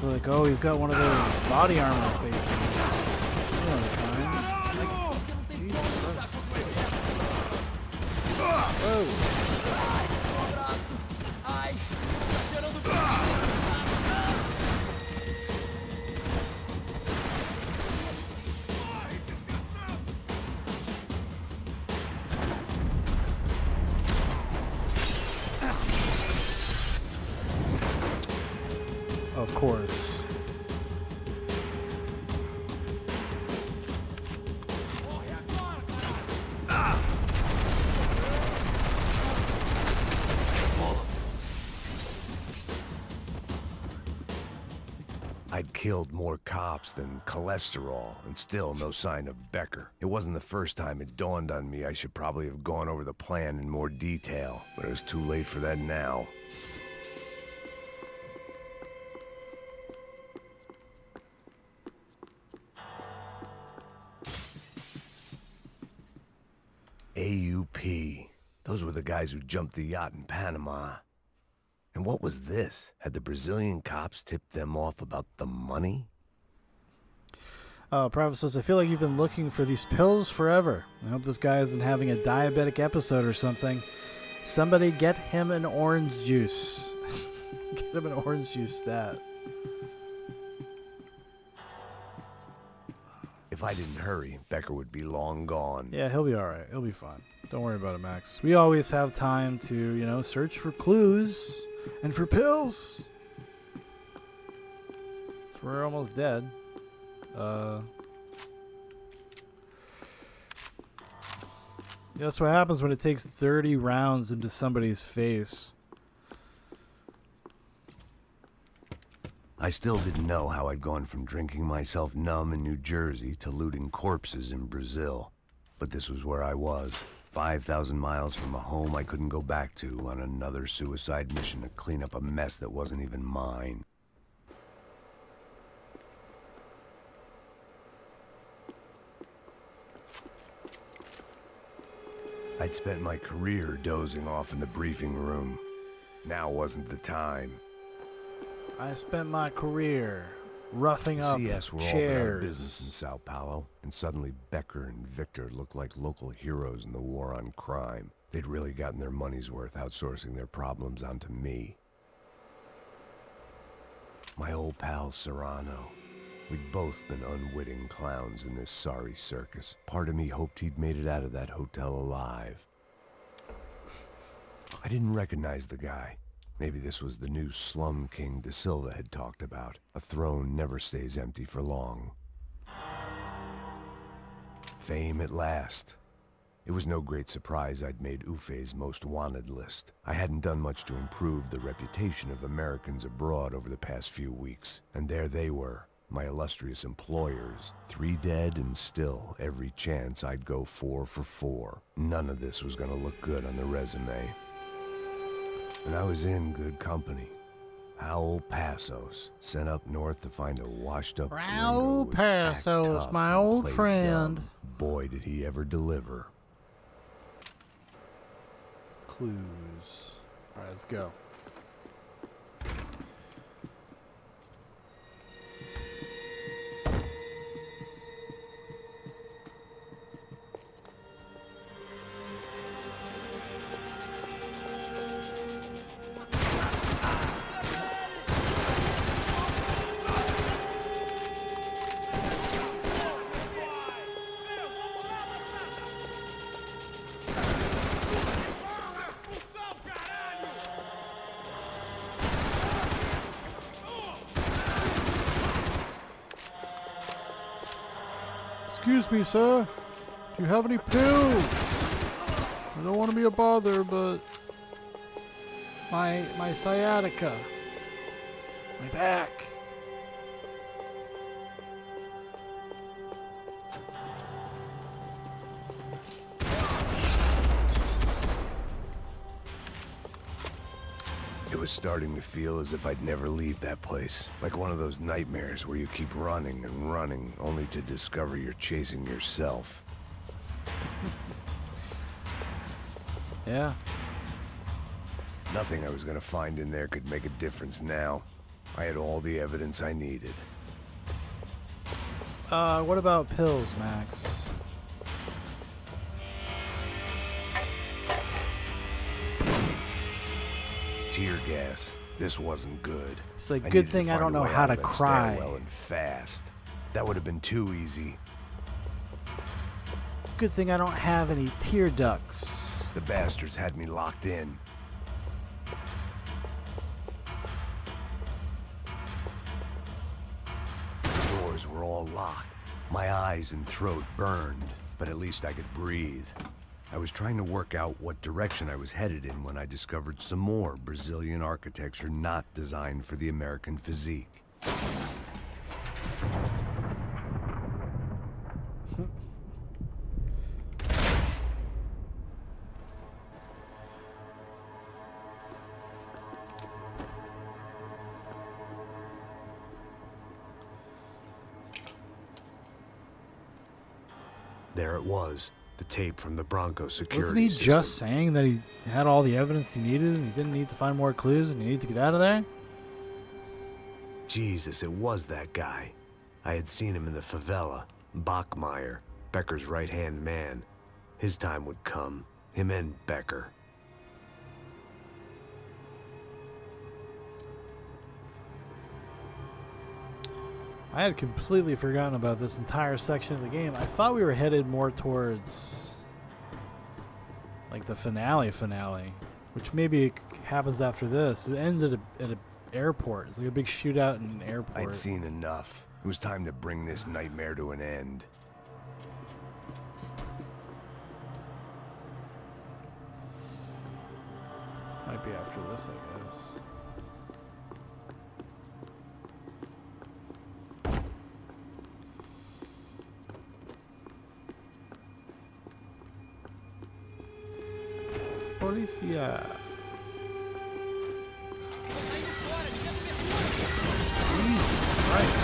They're like, oh, he's got one of those body armor faces. You know the kind. Like, Jesus Christ. Whoa. Of course. I'd killed more cops than cholesterol, and still no sign of Becker. It wasn't the first time it dawned on me I should probably have gone over the plan in more detail, but it was too late for that now. AUP. Those were the guys who jumped the yacht in Panama. And what was this? Had the Brazilian cops tipped them off about the money? Prophet says, I feel like you've been looking for these pills forever. I hope this guy isn't having a diabetic episode or something. Somebody get him an orange juice. Get him an orange juice stat. If I didn't hurry, Becker would be long gone. Yeah, he'll be alright. He'll be fine. Don't worry about it, Max. We always have time to, you know, search for clues and for pills. So we're almost dead. Yeah, that's what happens when it takes 30 rounds into somebody's face. I still didn't know how I'd gone from drinking myself numb in New Jersey to looting corpses in Brazil. But this was where I was, 5,000 miles from a home I couldn't go back to, on another suicide mission to clean up a mess that wasn't even mine. I'd spent my career dozing off in the briefing room. Now wasn't the time. I spent my career roughing up CS were all chairs. but out of business in Sao Paulo, and suddenly Becker and Victor looked like local heroes in the war on crime. They'd really gotten their money's worth outsourcing their problems onto me. My old pal Serrano. We'd both been unwitting clowns in this sorry circus. Part of me hoped he'd made it out of that hotel alive. I didn't recognize the guy. Maybe this was the new Slum King De Silva had talked about. A throne never stays empty for long. Fame at last. It was no great surprise I'd made Ufe's most wanted list. I hadn't done much to improve the reputation of Americans abroad over the past few weeks, and there they were, my illustrious employers. 3 dead and still every chance I'd go 4 for 4. None of this was gonna look good on the resume. And I was in good company. Howell Passos, sent up north to find a washed-up Raul gringo who'd act Passos, tough my and old play friend. dumb. Boy, did he ever deliver. Clues. All right, let's go. Excuse me, sir. Do you have any pills? I don't want to be a bother, but my sciatica, my back. It was starting to feel as if I'd never leave that place. Like one of those nightmares where you keep running and running, only to discover you're chasing yourself. Yeah. Nothing I was gonna find in there could make a difference now. I had all the evidence I needed. What about pills, Max? Tear gas. This wasn't good. It's like, I good needed thing I find don't a know way how out to of that cry. stairwell and fast. That would have been too easy. Good thing I don't have any tear ducts. The bastards had me locked in. The doors were all locked. My eyes and throat burned, but at least I could breathe. I was trying to work out what direction I was headed in when I discovered some more Brazilian architecture not designed for the American physique. There it was, the tape from the Bronco security Wasn't he system. just saying that he had all the evidence he needed and he didn't need to find more clues and he needed to get out of there? Jesus, it was that guy. I had seen him in the favela. Bachmeyer, Becker's right-hand man. His time would come. Him and Becker. I had completely forgotten about this entire section of the game. I thought we were headed more towards like the finale, which maybe happens after this. It ends at an airport. It's like a big shootout in an airport. I'd seen enough. It was time to bring this nightmare to an end. Might be after this, I guess. Policia. Jesus Christ.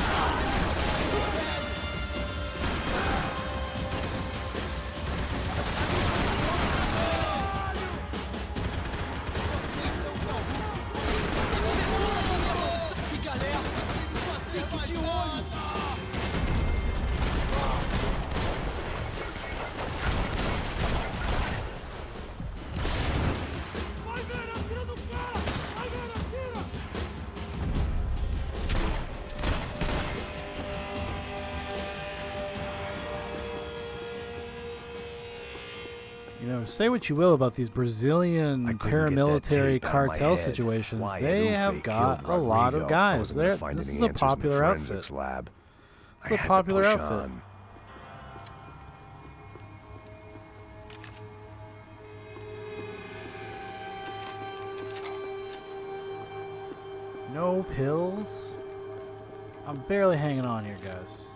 You know, say what you will about these Brazilian I couldn't get that paramilitary tape out of my cartel head. situations. Why they Ufe have got killed a lot of Rodrigo. I guys. wasn't gonna They're, find this any is a answers in the popular forensics outfit. lab. It's I a had popular to push outfit. on. No pills? I'm barely hanging on here, guys.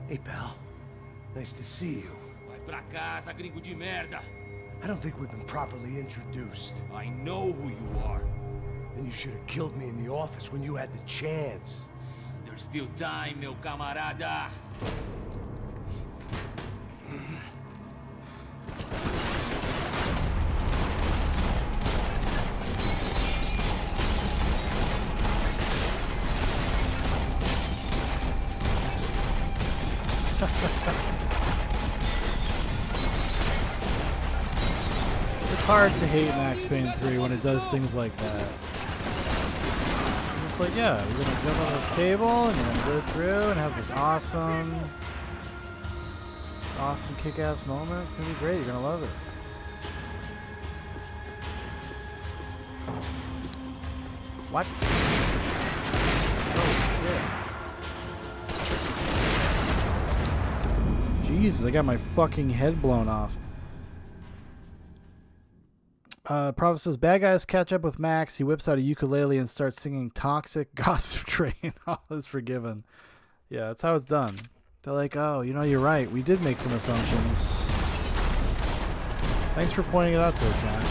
Hey, pal. Nice to see you. Vai pra casa, gringo de merda. I don't think we've been properly introduced. I know who you are. Then you should have killed me in the office when you had the chance. There's still time, meu camarada. It's hard to hate Max Payne 3 when it does things like that. It's like, yeah, we're gonna jump on this table and you're gonna go through and have this awesome kick-ass moment. It's gonna be great. You're gonna love it. What? Oh shit! Jesus, I got my fucking head blown off. Prophet says, bad guys catch up with Max. He whips out a ukulele and starts singing Toxic Gossip Train. All is forgiven. Yeah, that's how it's done. They're like, oh, you know, you're right. We did make some assumptions. Thanks for pointing it out to us, Max.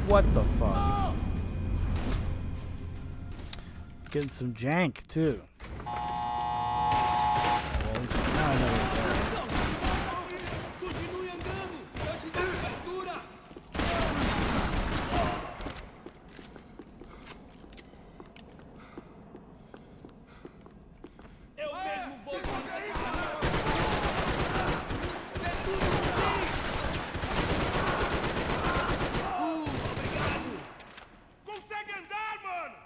What the fuck? Getting some jank too. Well, at least now I know where to go. Continue andando! Eu te dou cobertura! Eu mesmo vou te pegar! É tudo obrigado! Consegue andar, mano!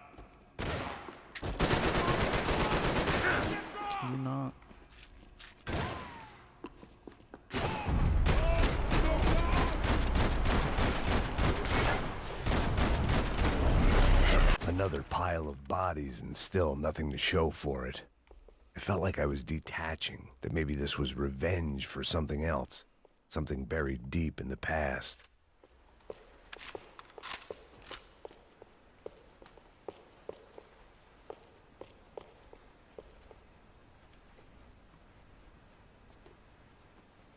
Do not. Another pile of bodies and still nothing to show for it. It felt like I was detaching, that maybe this was revenge for something else, something buried deep in the past.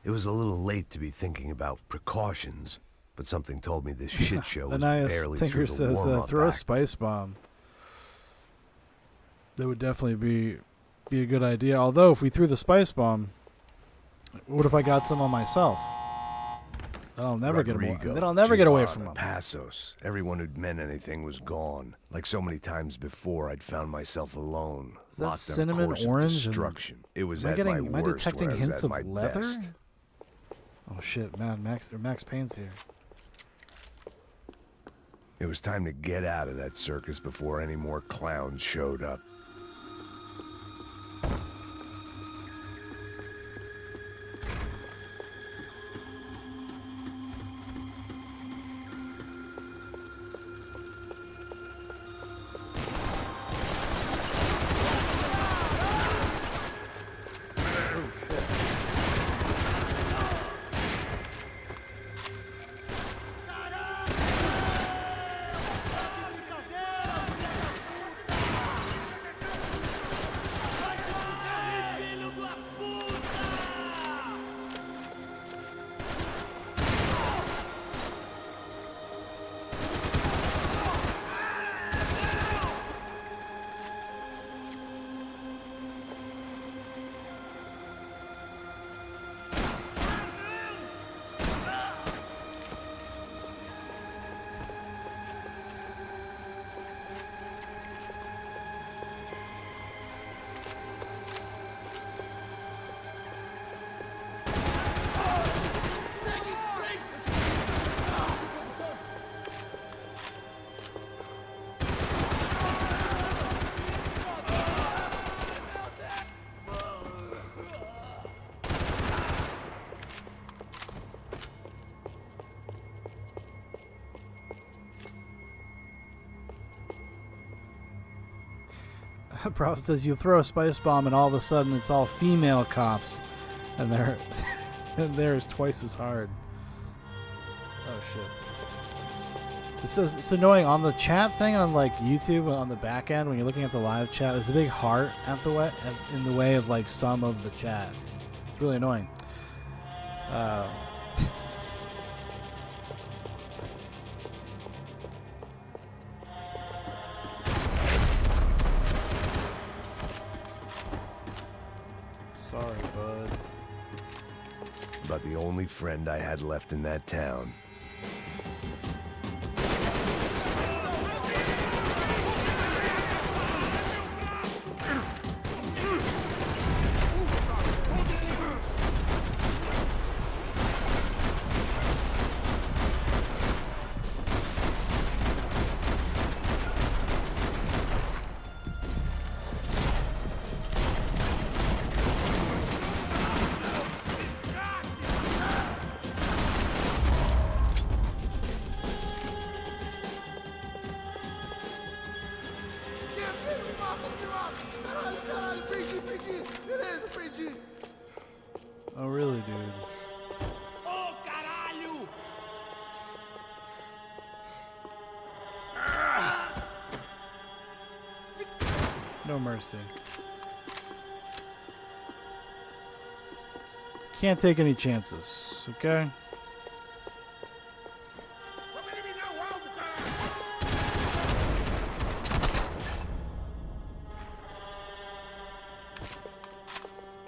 It was a little late to be thinking about precautions, but something told me this shit show was barely Tinker through the says, warm-up throw a act. spice bomb. That would definitely be a good idea. Although, if we threw the spice bomb, what if I got some on myself? I'll never get away. Rodrigo, Then I'll never get away Giovanna, from him. Passos, everyone who'd meant anything was gone. Like so many times before, I'd found myself alone, Is that locked cinnamon, on course orange, of and- destruction. It was Am I at my getting? Am I worst detecting when I was hints at of my leather? best. Oh shit, Max Payne's here. It was time to get out of that circus before any more clowns showed up. Prof says you throw a spice bomb and all of a sudden it's all female cops, and they're and theirs twice as hard. Oh shit! It's annoying on the chat thing on like YouTube on the back end when you're looking at the live chat. There's a big heart at the in the way of like some of the chat. It's really annoying. Sorry, bud. About the only friend I had left in that town. Oh really, dude? Ô, caralho! No mercy. Can't take any chances, okay?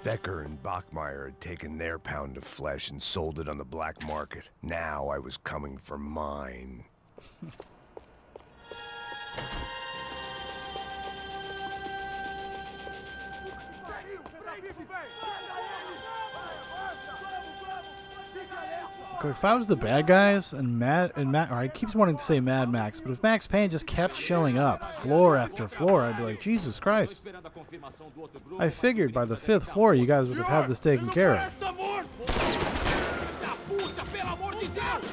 Becker and Bachmeyer had taken their pound of flesh and sold it on the black market. Now I was coming for mine. If I was the bad guys and or I keep wanting to say Mad Max, but if Max Payne just kept showing up floor after floor, I'd be like, Jesus Christ. I figured by the 5th floor you guys would have had this taken care of. Da puta, pelo amor de Deus!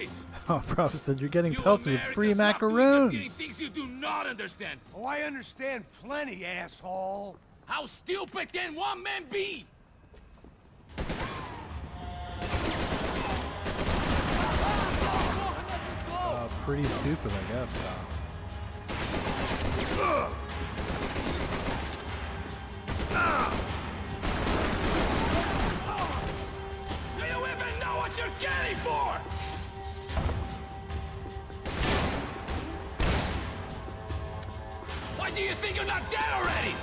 safe. Oh, Prophet said you're getting You pelted with free Americans love to interfere in macaroons. things you do not understand. Oh, I understand plenty, asshole. How stupid can one man be? Pretty stupid, I guess, pal. Do you even know what you're getting for? Why do you think you're not dead already?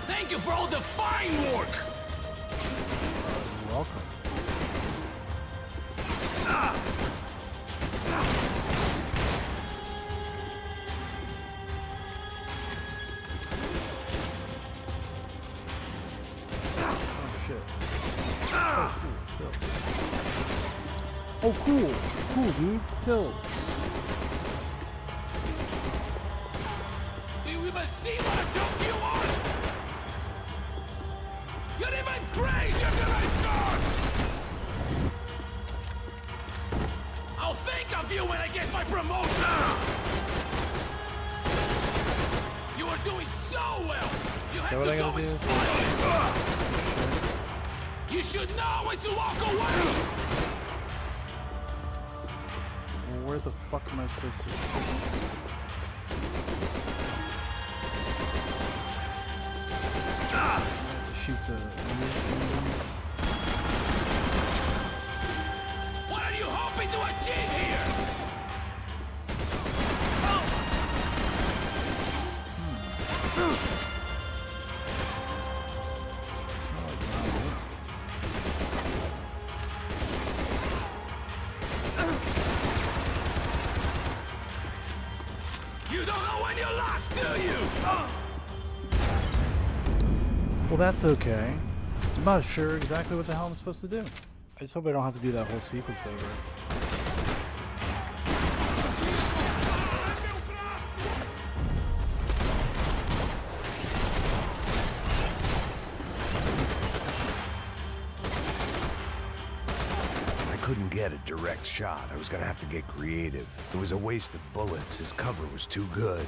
Thank you for all the fine work. You're welcome. Oh shit. Oh cool. Cool, dude. Pills. Do you even see what a joke you are? You're even crazier than I thought! I'll think of you when I get my promotion! You are doing so well! You had what to I go gotta and do? spoil it! You should know when to walk away! Well, where the fuck am I supposed to? I have to shoot the. What are you hoping to achieve here? You don't know when you're lost, do you? Well, that's okay. I'm not sure exactly what the hell I'm supposed to do. I just hope I don't have to do that whole sequence over. I couldn't get a direct shot. I was gonna have to get creative. It was a waste of bullets. His cover was too good.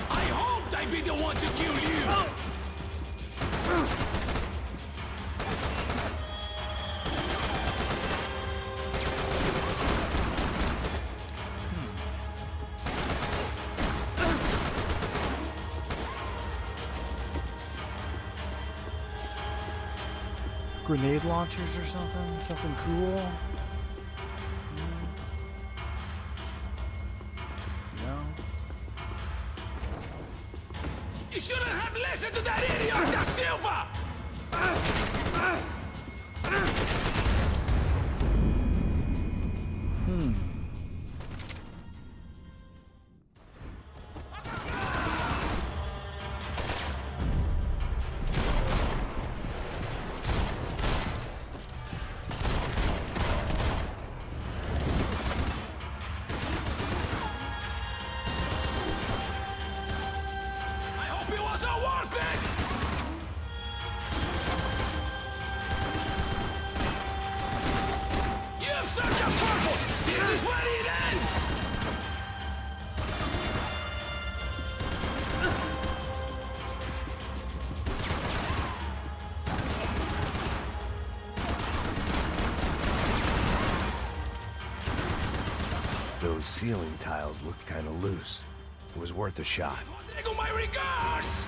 I hoped I'd be the one to kill you! Grenade launchers or something? Something cool? No? You shouldn't have listened to that idiot, Da Silva! I hope it wasn't worth it! You have served your purpose! This is where it ends! Those ceiling tiles looked kind of loose. It was worth a shot. Rodrigo, my regards!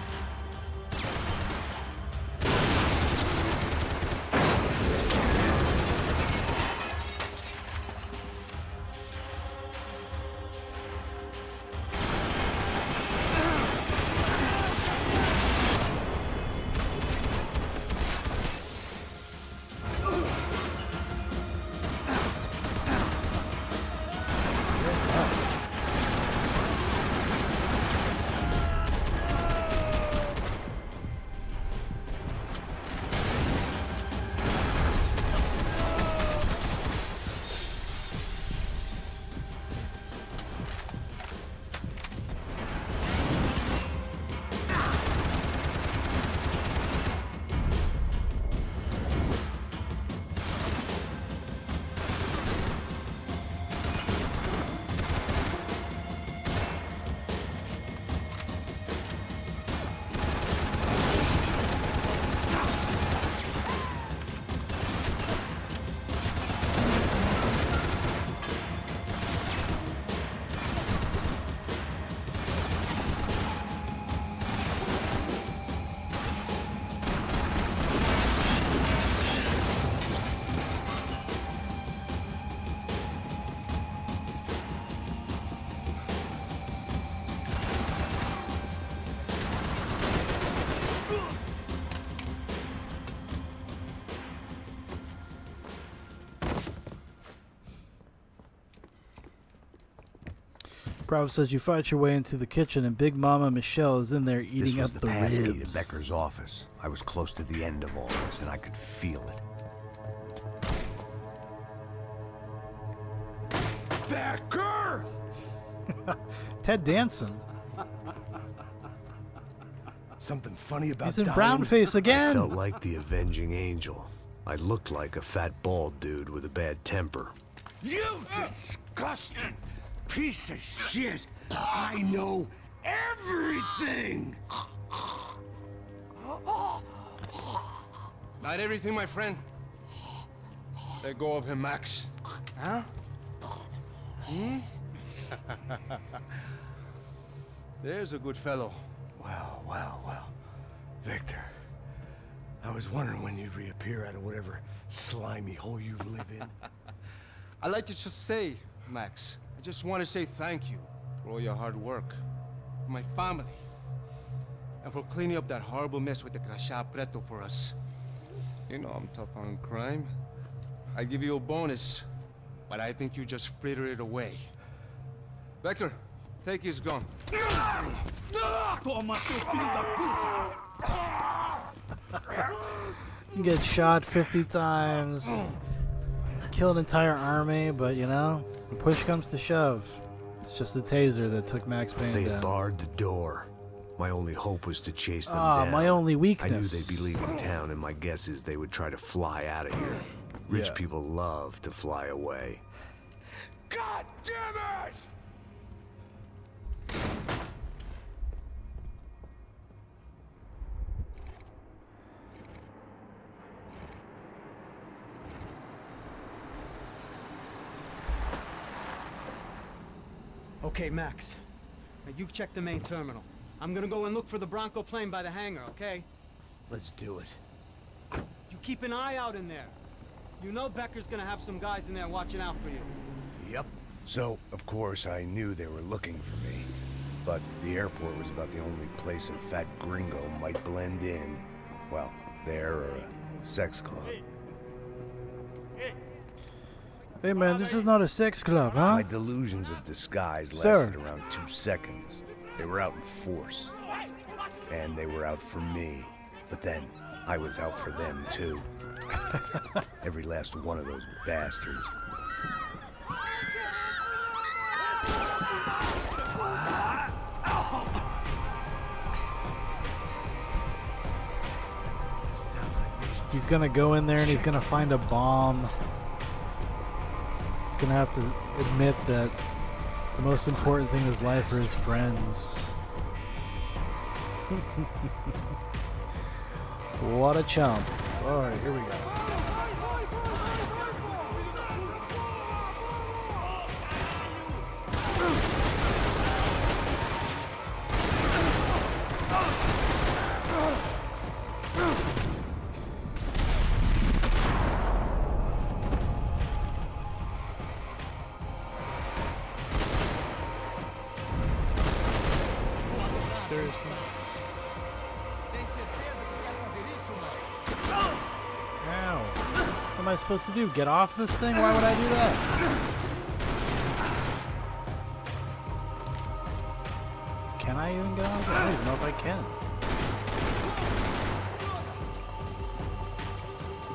Prophet says you fight your way into the kitchen and Big Mama Michelle is in there This eating was up the the passkey to ribs. Becker's office. I was close to the end of all this, and I could feel it. Becker! Ted Danson. Something funny about He's in dying? brown face I again. felt like the avenging angel. I looked like a fat bald dude with a bad temper. You disgusting piece of shit! I know everything! Not everything, my friend. Let go of him, Max. Huh? There's a good fellow. Well, well, well. Victor, I was wondering when you'd reappear out of whatever slimy hole you live in. I'd like to just say, Max, I just want to say thank you for all your hard work, for my family, and for cleaning up that horrible mess with the Crachá Preto for us. You know I'm tough on crime. I give you a bonus, but I think you just fritter it away. Becker, take his gun. Toma, seu filho da puta! You get shot 50 times, kill an entire army, but you know, when push comes to shove, it's just the taser that took Max Payne They down. barred the door. My only hope was to chase them Ah, down. my only I knew weakness. they'd be leaving town, and my guess is they would try to fly out of here. Rich Yeah. people love to fly away. God damn it! Okay, Max. Now you check the main terminal. I'm gonna go and look for the Bronco plane by the hangar, okay? Let's do it. You keep an eye out in there. You know Becker's gonna have some guys in there watching out for you. Yep. So, of course, I knew they were looking for me. But the airport was about the only place a fat gringo might blend in. Well, there or a sex club. Hey man, this is not a sex club, huh? My delusions of disguise Sir. lasted around 2 seconds. They were out in force. And they were out for me. But then, I was out for them too. Every last one of those bastards. He's gonna go in there and he's gonna find a bomb. He's gonna have to admit that the most important thing in his life are his friends. What a chump. Alright, here we go. Seriously. Tem certeza que quer fazer isso, mano? Ow. What am I supposed to do? Get off this thing? Why would I do that? Can I even get off? I don't even know if I can.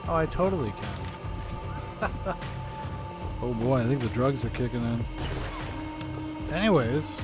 Oh, I totally can. Oh boy, I think the drugs are kicking in. Anyways.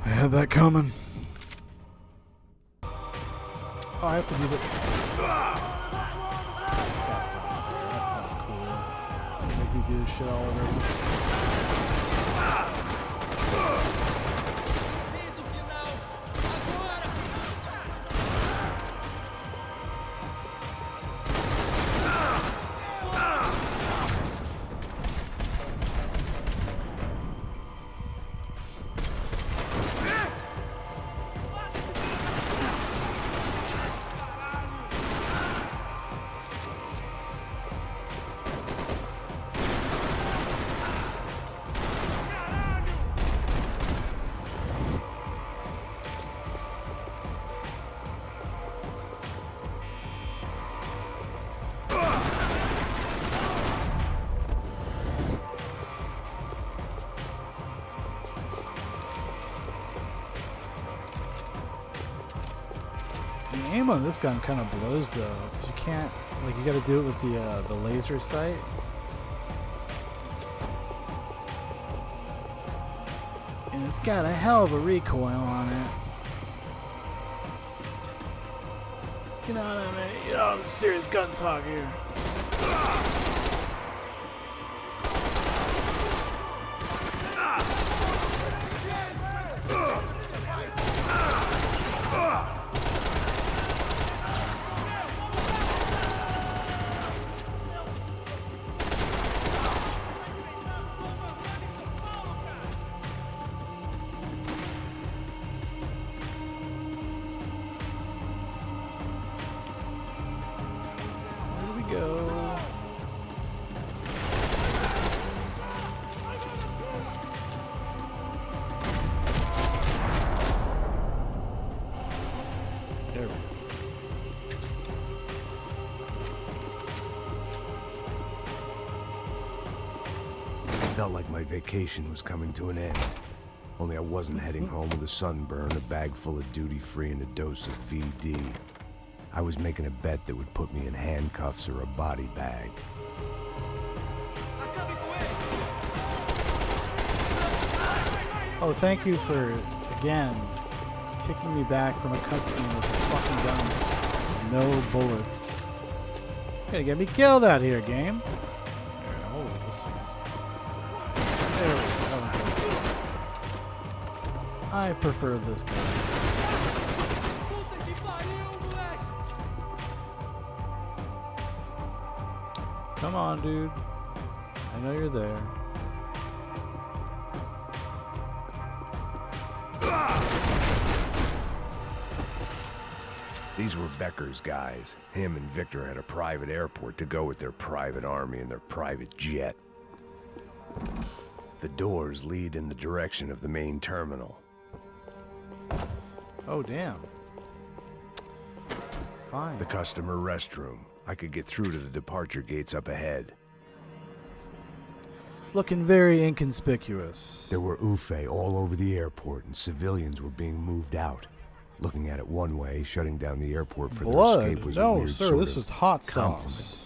I had that coming. Oh, I have to do this. do this shit all over again. Eis o final! Agora! The aim on this gun kind of blows though, because you can't, like, you got to do it with the laser sight. And it's got a hell of a recoil on it. You know what I mean? You know, serious gun talk here. Go. There we go. It felt like my vacation was coming to an end. Only I wasn't heading home with a sunburn, a bag full of duty-free, and a dose of VD. I was making a bet that would put me in handcuffs or a body bag. Acabe com ele! Oh, thank you for, again, kicking me back from a cutscene with a fucking gun. No bullets. You're gonna get me killed out here, game. There, oh, this is... There we go. I prefer this gun. Puta que pariu, moleque! Come on, dude. I know you're there. These were Becker's guys. Him and Victor had a private airport to go with their private army and their private jet. The doors lead in the direction of the main terminal. Oh, damn. Fine. The customer restroom. I could get through to the departure gates up ahead. Looking very inconspicuous. There were UFE all over the airport, and civilians were being moved out. Looking at it one way, shutting down the airport for their escape Blood. was a No, weird sir, sort this of is hot compliment. sauce.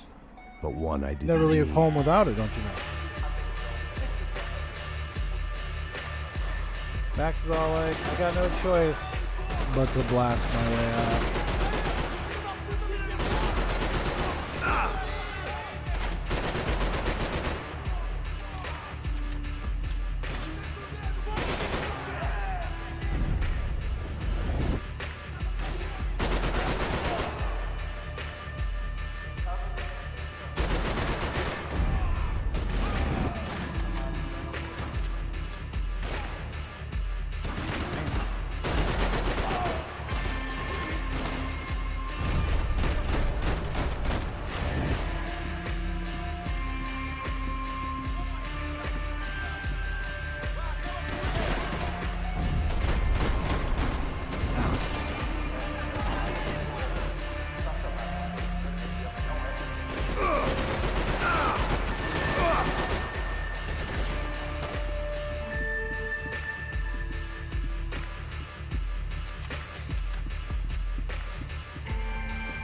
But one I didn't Never leave need. home without it, don't you know? Max is all like, I got no choice but to blast my way out.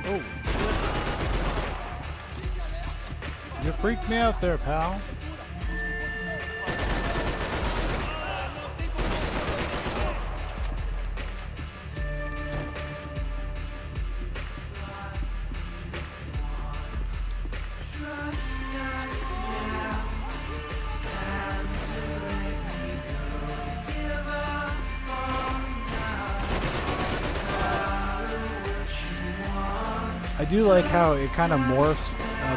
Oh. You freaked me out there, pal. I do like how it kind of morphs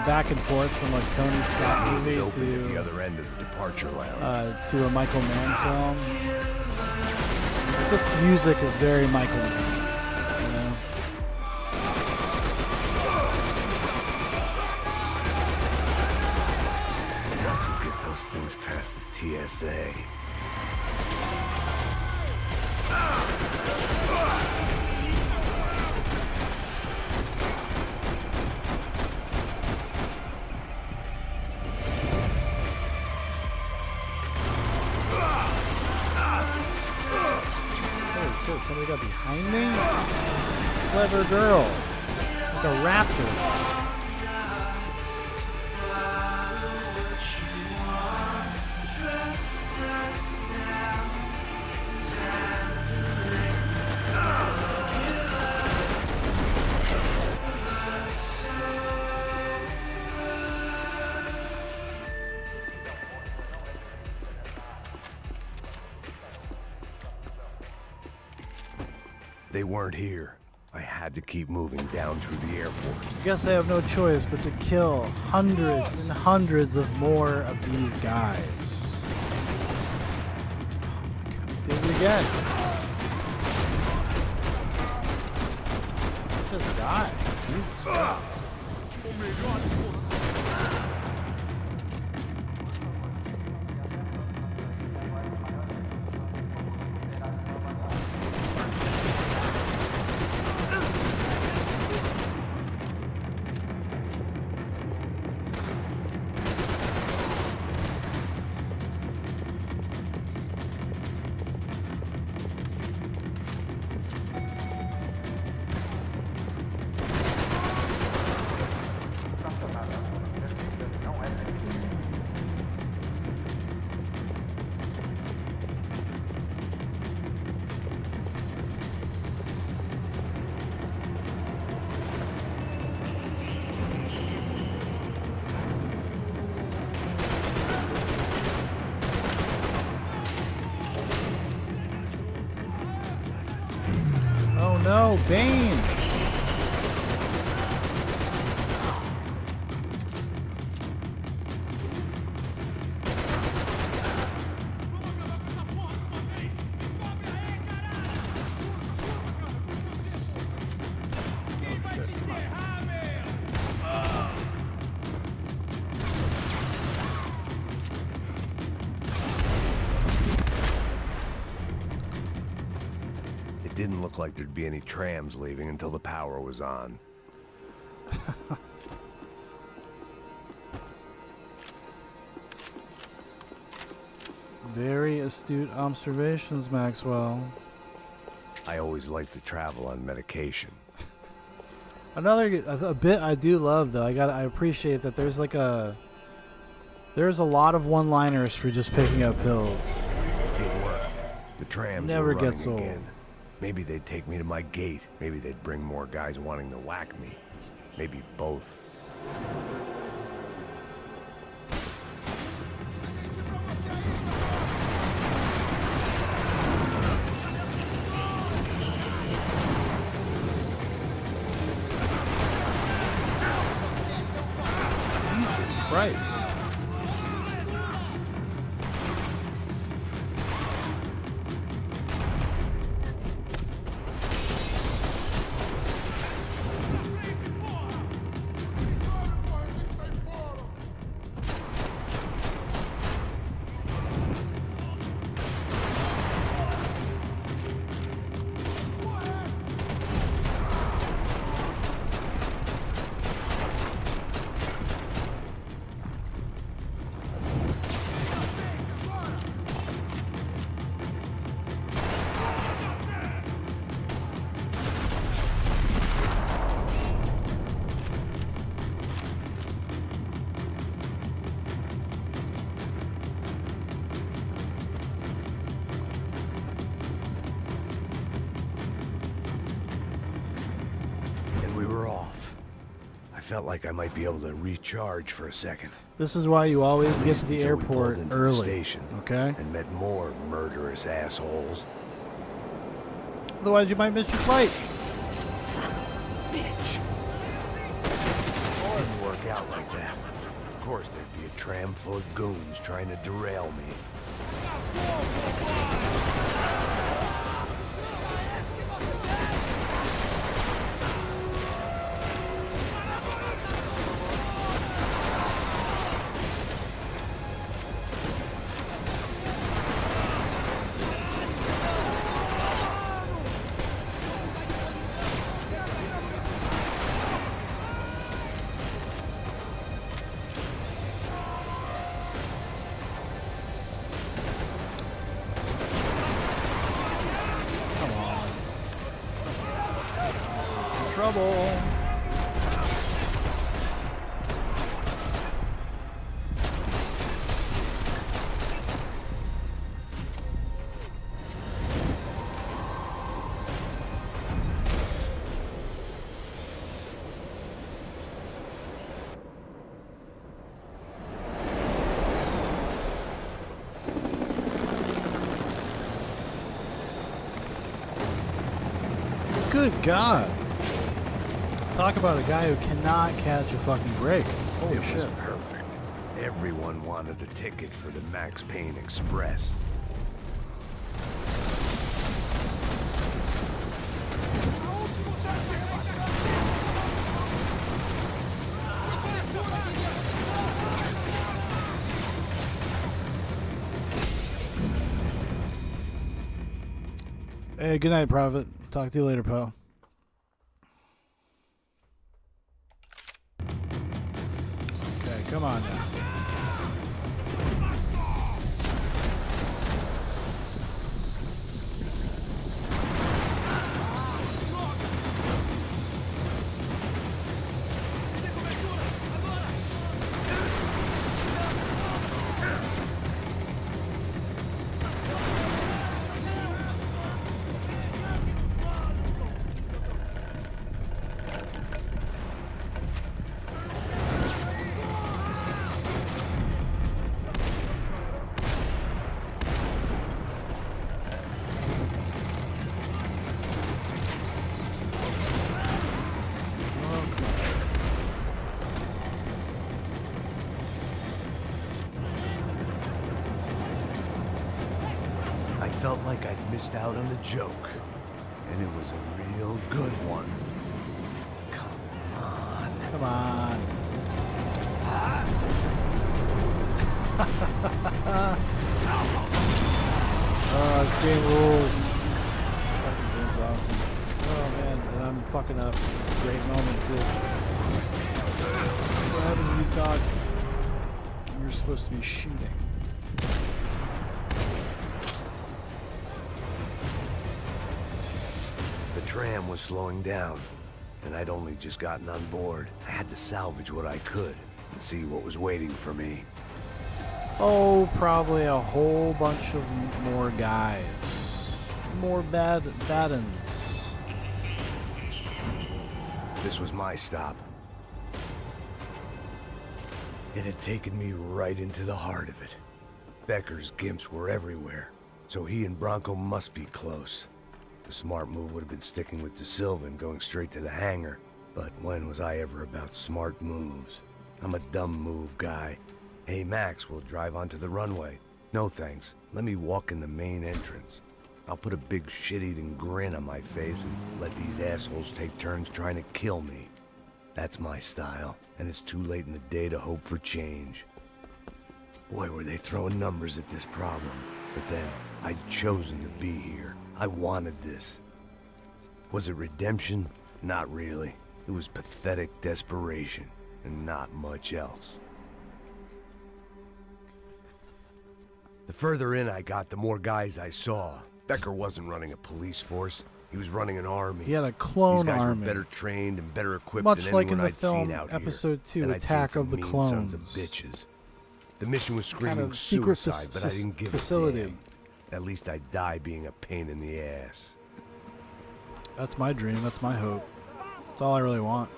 back and forth from a Tony Scott movie Open at the to other end of the departure lounge. a Michael Mann film. This music is very Michael Mann. You know? Once you get those things past the TSA. Shit, somebody got behind me? Clever girl. Like a raptor. They weren't here. I had to keep moving down through the airport. I guess I have no choice but to kill hundreds and hundreds of more of these guys. Did it again. Just die. Jesus Christ. Oh no, Payne! It didn't look like there'd be any trams leaving until the power was on. Very astute observations, Maxwell. I always like to travel on medication. Another a bit I do love though. I appreciate that there's a lot of one-liners for just picking up pills. It worked. The trams Never were running gets old. again. Maybe they'd take me to my gate. Maybe they'd bring more guys wanting to whack me. Maybe both. Jesus Christ. Felt like I might be able to recharge for a second. This is why you always get to the Until we pulled airport into early. the station, okay? and met more murderous assholes. Otherwise, you might miss your flight. Son of a bitch. Didn't work out like that. Of course, there'd be a tram full of goons trying to derail me. Trouble. Good God. Talk about a guy who cannot catch a fucking break. Holy It shit. was perfect. Everyone wanted a ticket for the Max Payne Express. Hey, good night, Prophet. Talk to you later, pal. Okay, come on now. I felt like I'd missed out on the joke, and it was a real good one. Come on. Come on. Oh, this game rules. Fucking game's awesome. Oh man, and I'm fucking up. Great moment too. What happens when you talk? You're supposed to be shooting. The tram was slowing down, and I'd only just gotten on board. I had to salvage what I could and see what was waiting for me. Oh, probably a whole bunch of more guys. More bad-uns. This was my stop. It had taken me right into the heart of it. Becker's gimps were everywhere, so he and Bronco must be close. The smart move would have been sticking with De Silva and going straight to the hangar, but when was I ever about smart moves? I'm a dumb move guy. Hey Max, we'll drive onto the runway. No thanks, let me walk in the main entrance. I'll put a big shit-eating grin on my face and let these assholes take turns trying to kill me. That's my style, and it's too late in the day to hope for change. Boy, were they throwing numbers at this problem. But then, I'd chosen to be here. I wanted this. Was it redemption? Not really. It was pathetic desperation, and not much else. The further in I got, the more guys I saw. Becker wasn't running a police force. He was running an army. He had a clone These guys army. were better trained and better equipped Much than like anyone in the I'd seen film out Episode here. 2, And I'd Attack seen of some the mean sons of Clones. bitches. The mission was Kind screaming of secret suicide, but I didn't give facility. a damn. At least I'd die being a pain in the ass. That's my dream. That's my hope. That's all I really want.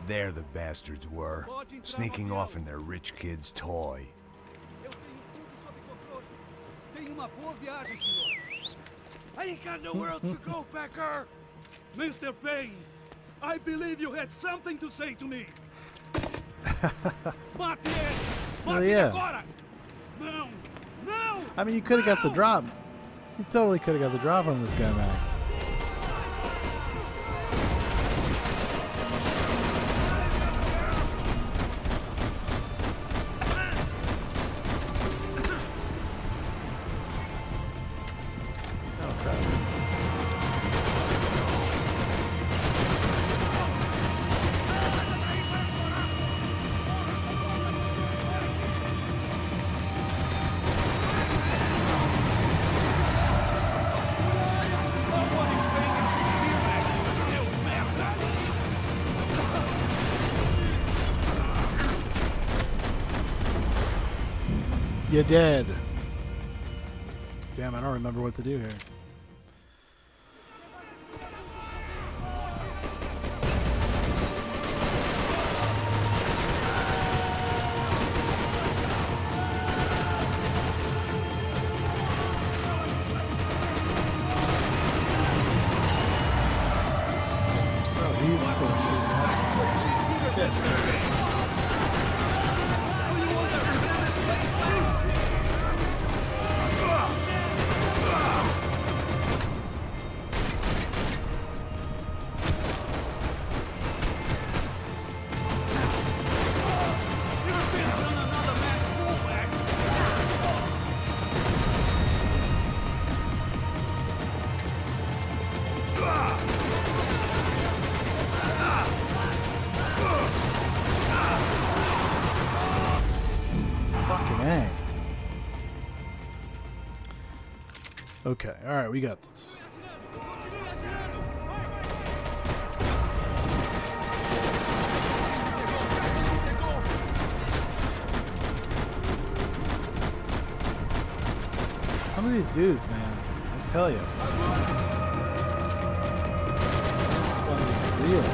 There the bastards were, sneaking off in their rich kid's toy. Tenha uma boa viagem, senhor. I ain't got nowhere else to go, Becker. Mr. Payne, I believe you had something to say to me. Mate ele! Oh, Mate yeah. agora! Não! Não! I mean, you could have got the drop. You totally could have got the drop on this guy, Max. Oh, crap. You're dead. Damn, I don't remember what to do here. Oh, he's still shooting. Shit. Fucking A. Okay, alright, we got this. Some of these dudes, man, I tell you. It's fucking real.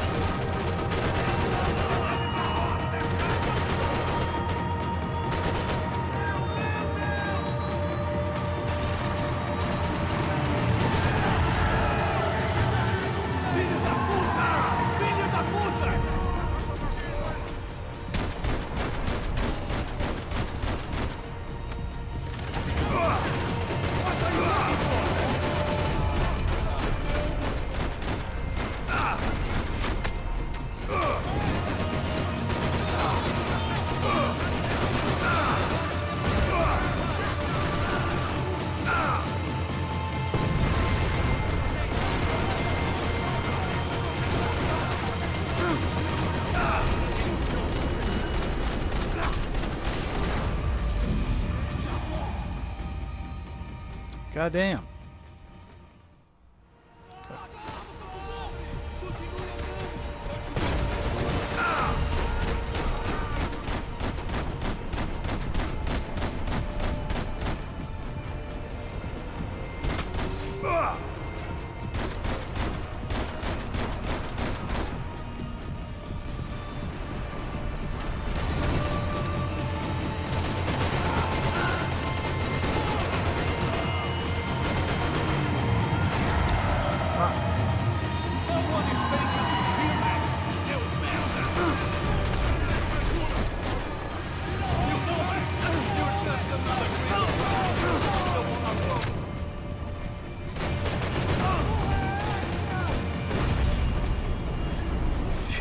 God damn.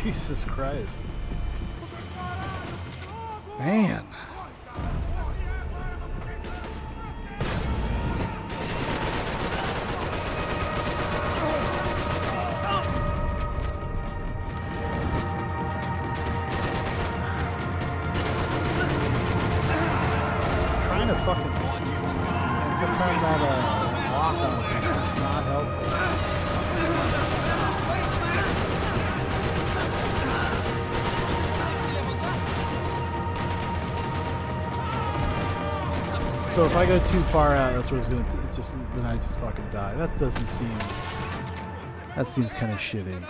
Jesus Christ. Man. Trying to fucking sometimes that lock on is not helpful. So if I go too far out, that's what it's gonna. It's just then I just fucking die. That doesn't seem. That seems kind of shitty.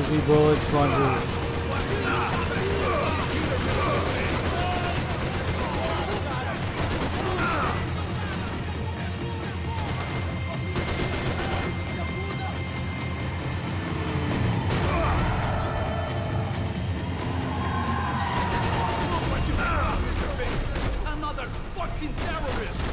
Heavy bullet sponges. Another fucking terrorist!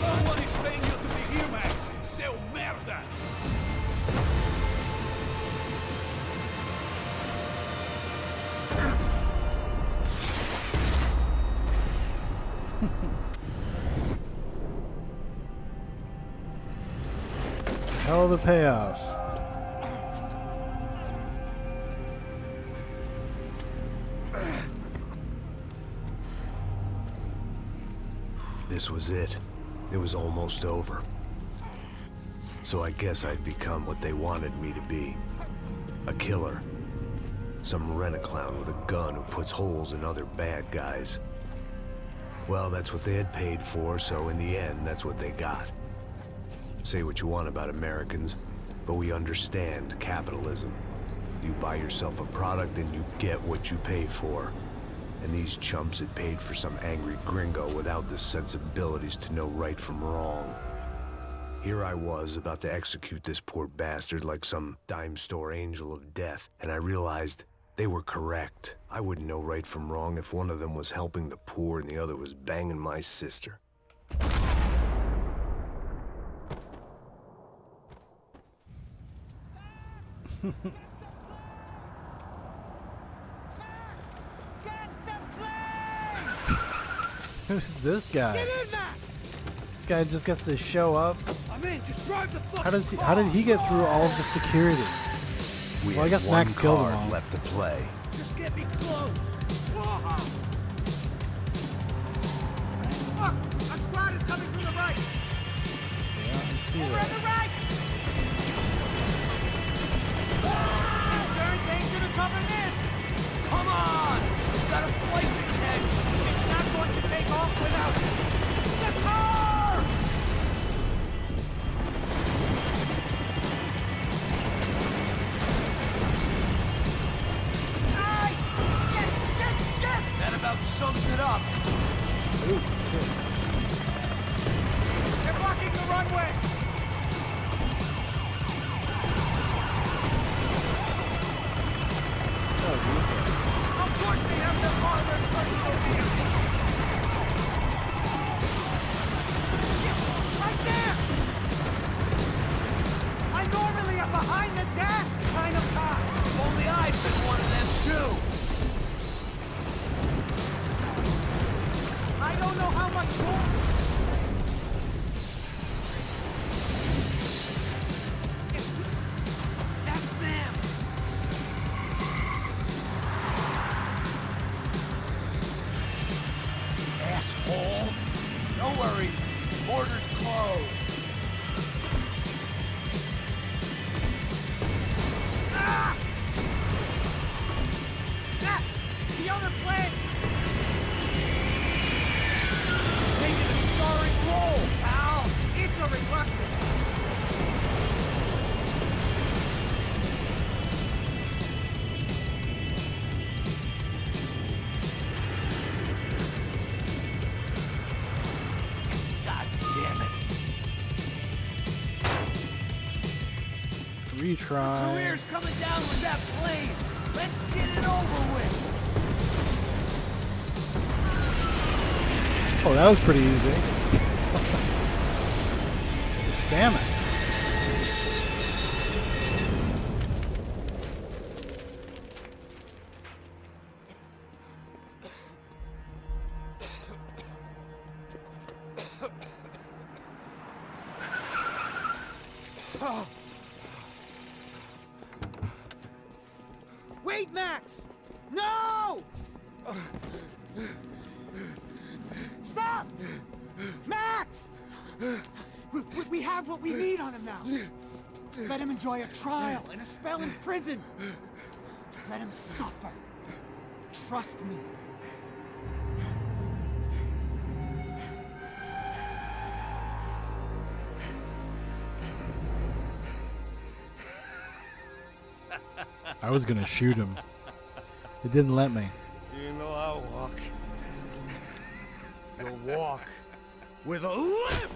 No one is paying you to be here, Max! Seu merda! Hell of a payoff. This was it. It was almost over. So I guess I'd become what they wanted me to be. A killer. Some rent-a-clown with a gun who puts holes in other bad guys. Well, that's what they had paid for, so in the end, that's what they got. Say what you want about Americans, but we understand capitalism. You buy yourself a product and you get what you pay for. And these chumps had paid for some angry gringo without the sensibilities to know right from wrong. Here I was, about to execute this poor bastard like some dime store angel of death, and I realized they were correct. I wouldn't know right from wrong if one of them was helping the poor and the other was banging my sister. Who's this guy? Get in, Max! This guy just gets to show up. I'm in. Just drive the fuck. How did he get through all of the security? We Well, I had guess one Max killed them card all. left to play. Just get me close. Look, a squad is coming from the right. Yeah, I see Over on that. the right. Insurance ain't gonna cover this. Come on! We've got a flight to catch! It's not going to take off without the car. Ay! Shit! That about sums it up. Ooh, shit. They're blocking the runway. Oh, these guys. Of course they have their armored personal vehicle. Shit! Right there! I'm normally a behind-the-desk kind of guy. If only I'd been one of them too! I don't know how much more. That's them. Asshole! Don't worry, border's closed. Ah! That's the other plane. Taking a starring role, pal! It's a reluctant. God damn it! Retry. Career's coming down with that plane! Let's get it over with! Oh, that was pretty easy. Just spam it. Wait, Max! No! Stop! Max! We have what we need on him now. Let him enjoy a trial and a spell in prison. Let him suffer. Trust me. I was gonna shoot him. It didn't let me. You know I'll walk. You'll walk with a lift.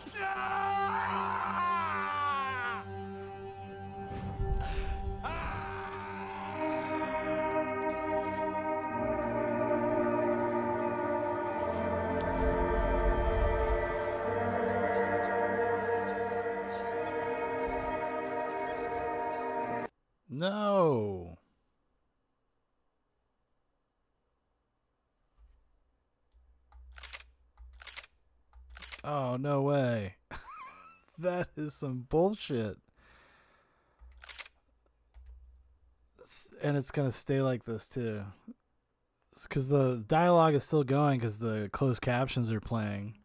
No. Oh, no way. That is some bullshit. And it's going to stay like this, too. Because the dialogue is still going because the closed captions are playing.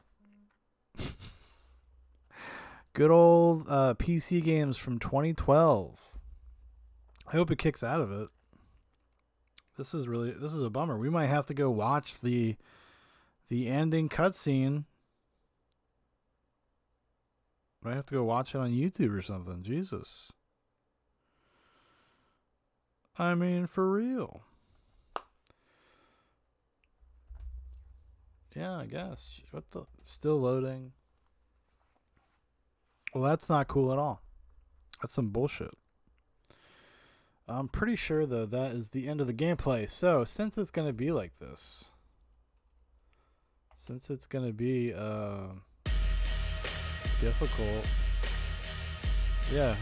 Good old PC games from 2012. I hope it kicks out of it. This is a bummer. We might have to go watch the ending cutscene. Might have to go watch it on YouTube or something. Jesus. I mean, for real. Yeah, I guess. What the? Still loading. Well, that's not cool at all. That's some bullshit. I'm pretty sure, though, that is the end of the gameplay. So, since it's going to be like this, since it's going to be difficult, yeah,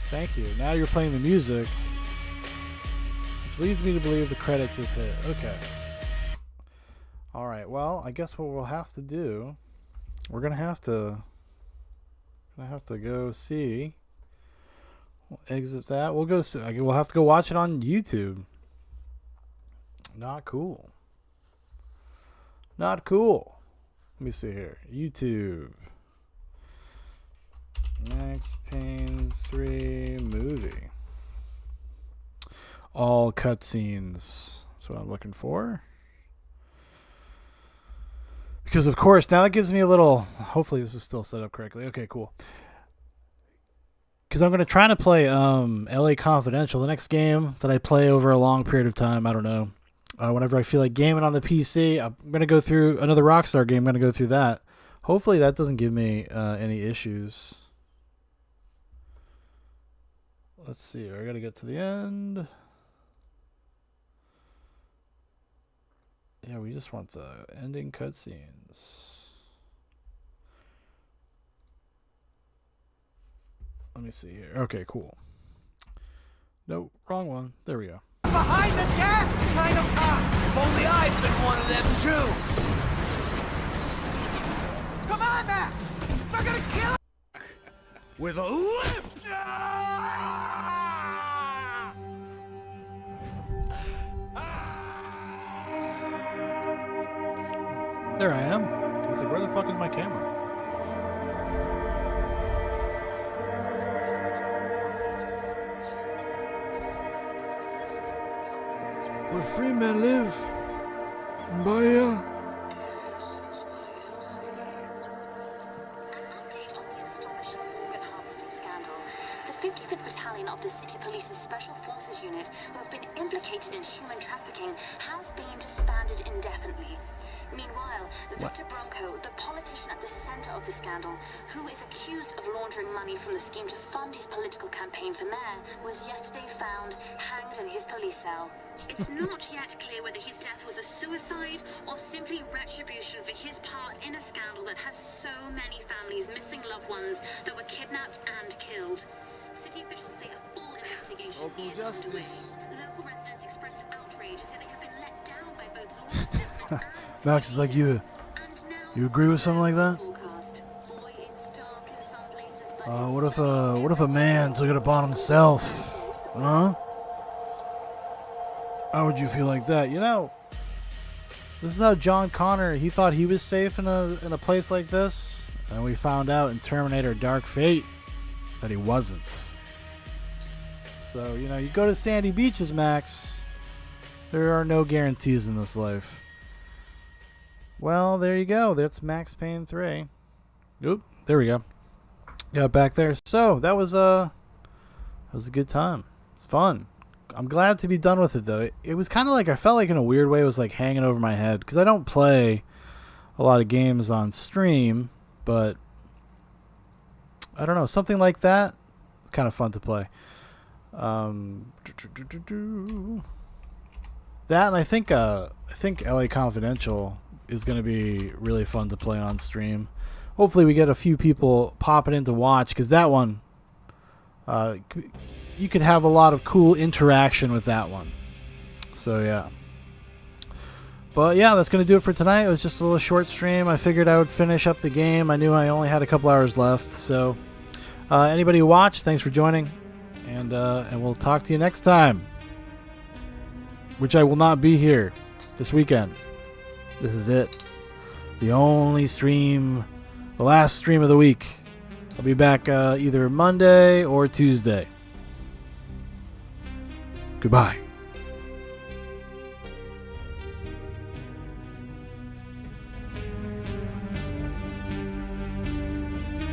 thank you. Now you're playing the music, which leads me to believe the credits have hit. Okay. Alright, well, I guess what we'll have to do, we're going to have to go see. We'll exit that. We'll go. We'll have to go watch it on YouTube. Not cool. Not cool. Let me see here. YouTube. Max Payne 3 movie. All cutscenes. That's what I'm looking for. Because of course now it gives me a little. Hopefully this is still set up correctly. Okay, cool. Because I'm going to try to play LA Confidential, the next game that I play over a long period of time. I don't know. Whenever I feel like gaming on the PC, I'm going to go through another Rockstar game. I'm going to go through that. Hopefully that doesn't give me any issues. Let's see. I got to get to the end. Yeah, we just want the ending cutscenes. Let me see here. Okay, cool. Nope, wrong one. There we go. Behind the desk, kind of cop! If only I'd been one of them too! Come on, Max! They're gonna kill us! With a lift. There I am. I was like, where the fuck is my camera? Where free men live. Baya. An update on the astonishing organ harvesting scandal. The 55th Battalion of the City Police's Special Forces Unit, who have been implicated in human trafficking, has been disbanded indefinitely. Meanwhile, Victor Bronco, the politician at the center of the scandal, who is accused of laundering money from the scheme to fund his political campaign for mayor, was yesterday found hanged in his police cell. It's not yet clear whether his death was a suicide or simply retribution for his part in a scandal that has so many families missing loved ones that were kidnapped and killed. City officials say a full investigation is underway. Local residents expressed outrage, say they have been let down by both law enforcement and Max is like, you agree with something like that? What if a man took it upon himself? Huh? How would you feel like that? You know, this is how John Connor, he thought he was safe in a place like this. And we found out in Terminator Dark Fate that he wasn't. So, you know, you go to sandy beaches, Max. There are no guarantees in this life. Well, there you go. That's Max Payne 3. Oop, there we go. Got back there. So, that was a good time. It's fun. I'm glad to be done with it, though. It was kind of like, I felt like in a weird way, it was like hanging over my head. Because I don't play a lot of games on stream, but I don't know. Something like that, it's kind of fun to play. That, and I think LA Confidential is going to be really fun to play on stream. Hopefully we get a few people popping in to watch, because that one, you could have a lot of cool interaction with that one. So yeah. But yeah, that's going to do it for tonight. It was just a little short stream. I figured I would finish up the game. I knew I only had a couple hours left. So anybody who watched, thanks for joining. And we'll talk to you next time. Which I will not be here this weekend. This is it. The only stream, the last stream of the week. I'll be back either Monday or Tuesday. Goodbye.